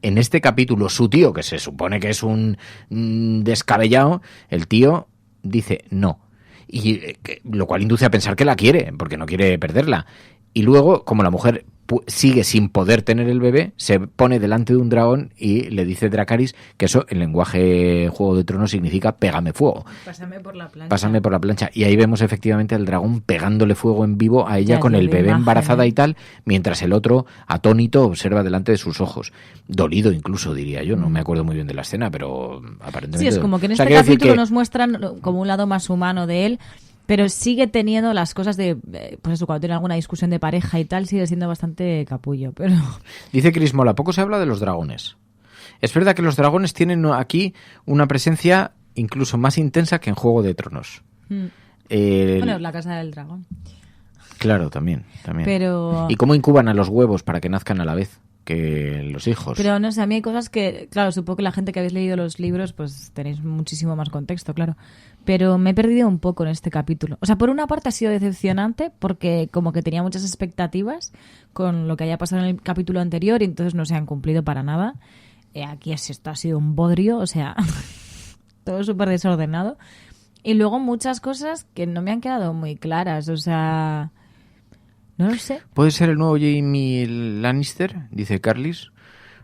Speaker 28: En este capítulo, su tío, que se supone que es un descabellado, el tío dice no. Y lo cual induce a pensar que la quiere, porque no quiere perderla. Y luego, como la mujer sigue sin poder tener el bebé, se pone delante de un dragón y le dice Dracarys que eso en lenguaje Juego de Tronos significa pégame fuego.
Speaker 2: Pásame por la plancha.
Speaker 28: Pásame por la plancha. Y ahí vemos efectivamente al dragón pegándole fuego en vivo a ella con el bebé embarazada y tal, mientras el otro, atónito, observa delante de sus ojos. Dolido incluso, diría yo. No me acuerdo muy bien de la escena, pero aparentemente...
Speaker 2: Sí, es como que en este capítulo nos muestran como un lado más humano de él, pero sigue teniendo las cosas de, pues eso, cuando tiene alguna discusión de pareja y tal, sigue siendo bastante capullo, pero...
Speaker 28: Dice Chris Mola, poco se habla de los dragones. Es verdad que los dragones tienen aquí una presencia incluso más intensa que en Juego de Tronos.
Speaker 2: Bueno, la Casa del Dragón.
Speaker 28: Claro, también.
Speaker 2: Pero...
Speaker 28: ¿Y cómo incuban a los huevos para que nazcan a la vez que los hijos?
Speaker 2: Pero no sé, a mí hay cosas que, claro, supongo que la gente que habéis leído los libros, pues tenéis muchísimo más contexto, claro. Pero me he perdido un poco en este capítulo. O sea, por una parte ha sido decepcionante porque como que tenía muchas expectativas con lo que haya pasado en el capítulo anterior y entonces no se han cumplido para nada. Aquí esto ha sido un bodrio, o sea, todo súper desordenado. Y luego muchas cosas que no me han quedado muy claras, o sea... No lo sé.
Speaker 28: ¿Puede ser el nuevo Jaime Lannister? Dice Carlis.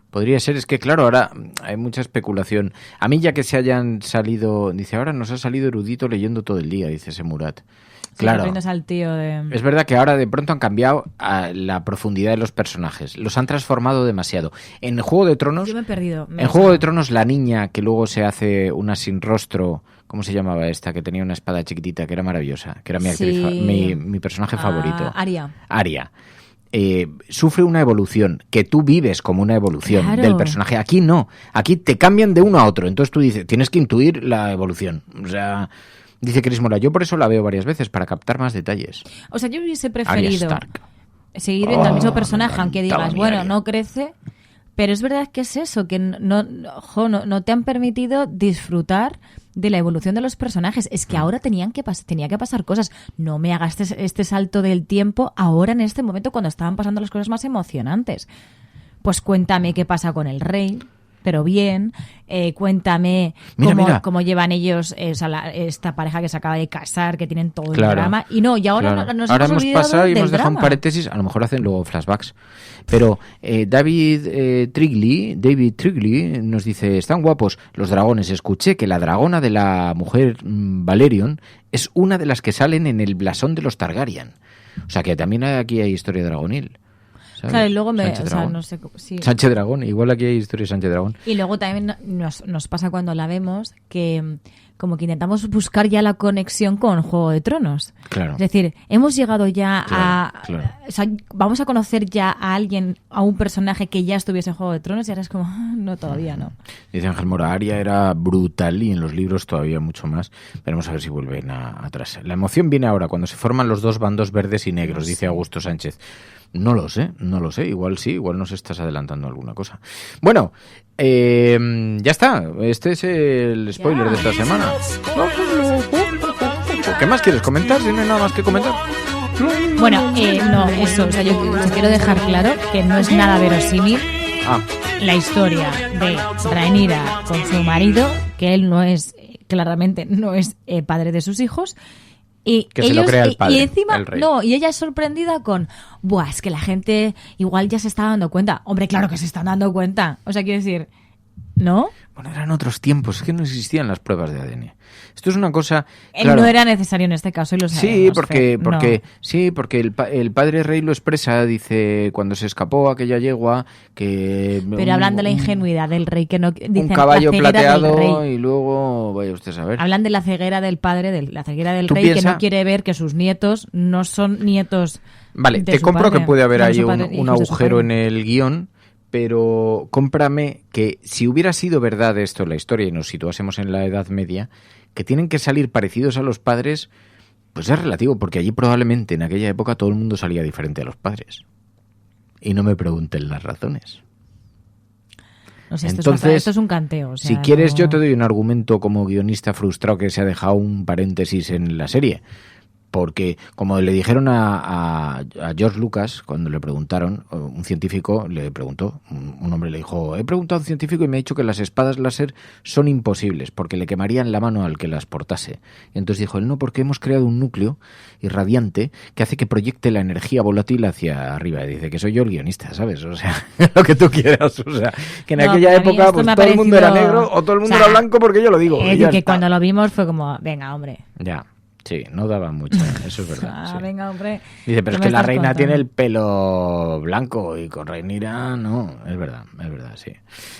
Speaker 28: Podría ser, es que claro, ahora hay mucha especulación. A mí ya que se hayan salido, dice, ahora nos ha salido erudito leyendo todo el día, dice Semurat. Claro,
Speaker 2: al tío de...
Speaker 28: es verdad que ahora de pronto han cambiado la profundidad de los personajes, los han transformado demasiado. En Juego de Tronos,
Speaker 2: yo me he perdido.
Speaker 28: En Juego de Tronos la niña que luego se hace una sin rostro, ¿cómo se llamaba esta? Que tenía una espada chiquitita, que era maravillosa, que era mi actriz, mi personaje favorito.
Speaker 2: Arya.
Speaker 28: Sufre una evolución, que tú vives como una evolución
Speaker 2: claro.
Speaker 28: del personaje. Aquí no, aquí te cambian de uno a otro, entonces tú dices, tienes que intuir la evolución. O sea, dice Chris Mola, yo por eso la veo varias veces, para captar más detalles.
Speaker 2: O sea, yo hubiese preferido seguir viendo al mismo personaje, aunque digas, bueno, no crece, pero es verdad que es eso, que no te han permitido disfrutar de la evolución de los personajes. Es que ahora tenía que pasar cosas. No me hagas este salto del tiempo ahora en este momento cuando estaban pasando las cosas más emocionantes. Pues cuéntame qué pasa con el rey, pero bien. Cuéntame cómo llevan ellos esta pareja que se acaba de casar, que tienen todo el drama. Y ahora nos
Speaker 28: ahora
Speaker 2: hemos
Speaker 28: pasado
Speaker 2: olvidado
Speaker 28: y hemos
Speaker 2: del
Speaker 28: dejado
Speaker 2: drama.
Speaker 28: un paréntesis, a lo mejor hacen luego flashbacks. Pero David Trigley nos dice, están guapos los dragones. Escuché que la dragona de la mujer Valerion es una de las que salen en el blasón de los Targaryen. O sea que también aquí hay historia dragonil. ¿Sabes?
Speaker 2: Claro, y luego no sé, sí.
Speaker 28: Sánchez Dragón, igual aquí hay historia de Sánchez Dragón.
Speaker 2: Y luego también nos pasa cuando la vemos que como que intentamos buscar ya la conexión con Juego de Tronos.
Speaker 28: Claro.
Speaker 2: Es decir, hemos llegado ya
Speaker 28: Claro.
Speaker 2: o sea, vamos a conocer ya a alguien, a un personaje que ya estuviese en Juego de Tronos y ahora es como, no, todavía no.
Speaker 28: Dice Ángel Mora, Arya era brutal y en los libros todavía mucho más. Veremos a ver si vuelven atrás. La emoción viene ahora, cuando se forman los dos bandos verdes y negros, dice Augusto Sánchez. No lo sé. Igual sí, igual nos estás adelantando alguna cosa. Bueno, ya está. Este es el spoiler de esta semana. ¿Qué más quieres comentar? Si no hay nada más que comentar.
Speaker 2: Bueno, no, eso. O sea, yo quiero dejar claro que no es nada verosímil la historia de Rhaenyra con su marido, que él no es, claramente no es padre de sus hijos. Y
Speaker 28: que ellos, se lo crea el padre,
Speaker 2: y encima,
Speaker 28: el rey.
Speaker 2: no, y ella es sorprendida con, buah, es que la gente igual ya se está dando cuenta. Hombre, claro que se están dando cuenta. O sea, quiero decir, ¿no?
Speaker 28: Bueno, eran otros tiempos, es que no existían las pruebas de ADN. Esto es una cosa...
Speaker 2: Claro, no era necesario en este caso y lo sabemos.
Speaker 28: Sí, porque el padre rey lo expresa, dice, cuando se escapó aquella yegua, que...
Speaker 2: Pero hablan de la ingenuidad del rey, que no... Dicen,
Speaker 28: un caballo
Speaker 2: la
Speaker 28: plateado y luego, vaya usted a saber.
Speaker 2: Hablan de la ceguera del padre, la ceguera del rey, que no quiere ver que sus nietos no son nietos.
Speaker 28: Vale, te compro que puede haber ahí un agujero en el guión, pero cómprame que si hubiera sido verdad esto en la historia y nos situásemos en la Edad Media, que tienen que salir parecidos a los padres, pues es relativo, porque allí probablemente en aquella época todo el mundo salía diferente a los padres. Y no me pregunten las razones.
Speaker 2: No sé, esto es un canteo. O sea,
Speaker 28: si quieres, yo te doy un argumento como guionista frustrado que se ha dejado un paréntesis en la serie. Porque, como le dijeron a George Lucas, cuando le preguntaron, un científico le preguntó, un hombre le dijo, he preguntado a un científico y me ha dicho que las espadas láser son imposibles, porque le quemarían la mano al que las portase. Y entonces dijo él, no, porque hemos creado un núcleo irradiante que hace que proyecte la energía volátil hacia arriba. Y dice que soy yo el guionista, ¿sabes? O sea, lo que tú quieras. O sea, que en aquella época pues todo el mundo era negro o todo el mundo era blanco porque yo lo digo.
Speaker 2: Que cuando lo vimos fue como, venga, hombre.
Speaker 28: Ya. Sí, no daba mucho, eso es verdad. Sí.
Speaker 2: Venga, hombre.
Speaker 28: Dice, pero es que la reina tiene el pelo blanco y con Rhaenyra no, es verdad, sí.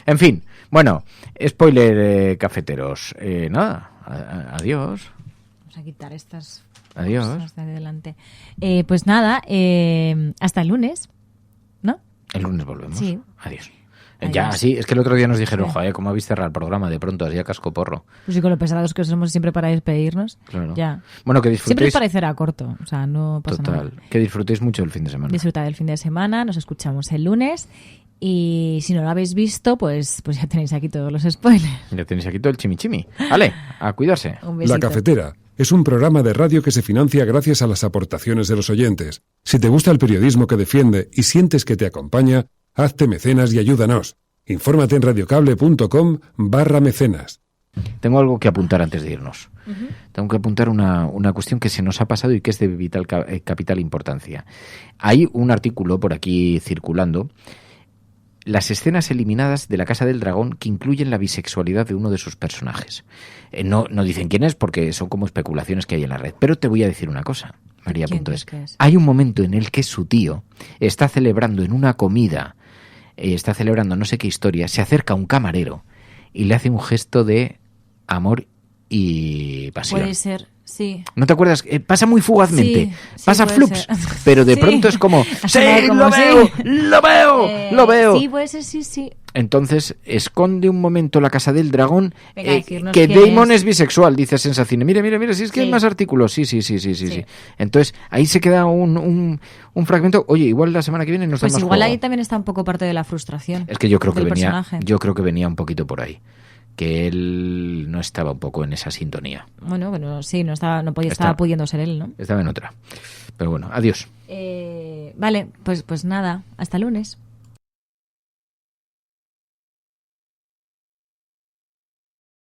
Speaker 28: En fin, bueno, spoiler cafeteros. Nada, adiós.
Speaker 2: Vamos a quitar estas
Speaker 28: adiós.
Speaker 2: Cosas de adelante. Pues nada, hasta el lunes, ¿no?
Speaker 28: El lunes volvemos.
Speaker 2: Sí.
Speaker 28: Adiós. Ya, sí, es que el otro día nos dijeron, joder, ¿cómo habéis cerrado el programa de pronto? Así a casco porro.
Speaker 2: Pues sí, con lo pesados que somos siempre para despedirnos.
Speaker 28: Claro.
Speaker 2: Ya.
Speaker 28: Bueno, que disfrutéis.
Speaker 2: Siempre parecerá corto, o sea, no pasa nada.
Speaker 28: Total, que disfrutéis mucho el fin de semana.
Speaker 2: Disfrutad el fin de semana, nos escuchamos el lunes y si no lo habéis visto, pues ya tenéis aquí todos los spoilers.
Speaker 28: Ya tenéis aquí todo el chimichimi. Vale, a cuidarse.
Speaker 2: Un besito.
Speaker 1: La Cafetera es un programa de radio que se financia gracias a las aportaciones de los oyentes. Si te gusta el periodismo que defiende y sientes que te acompaña, hazte mecenas y ayúdanos. Infórmate en radiocable.com/mecenas.
Speaker 28: Tengo algo que apuntar antes de irnos. Tengo que apuntar una cuestión que se nos ha pasado y que es de capital importancia. Hay un artículo por aquí circulando, las escenas eliminadas de La Casa del Dragón que incluyen la bisexualidad de uno de sus personajes. No dicen quién es porque son como especulaciones que hay en la red, pero te voy a decir una cosa, María.es. Hay un momento en el que su tío está celebrando en una comida, está celebrando no sé qué historia, se acerca a un camarero y le hace un gesto de amor y pasión.
Speaker 2: Puede ser, sí.
Speaker 28: ¿No te acuerdas? Pasa muy fugazmente,
Speaker 2: sí,
Speaker 28: pasa flups, pero de pronto es como, ¡sí, lo veo!
Speaker 2: Sí, puede ser, sí.
Speaker 28: Entonces esconde un momento La Casa del Dragón.
Speaker 2: Venga,
Speaker 28: que Daemon es bisexual, dice Sensacine. Mira, si es que hay más artículos. Sí. Entonces ahí se queda un fragmento. Oye, igual la semana que viene nos da más
Speaker 2: Pues igual
Speaker 28: juego.
Speaker 2: Ahí también está un poco parte de la frustración.
Speaker 28: Es que yo creo que venía un poquito por ahí. Que él no estaba un poco en esa sintonía.
Speaker 2: Bueno, sí, estaba pudiendo ser él, ¿no?
Speaker 28: Estaba en otra. Pero bueno, adiós.
Speaker 2: Vale, pues nada, hasta el lunes.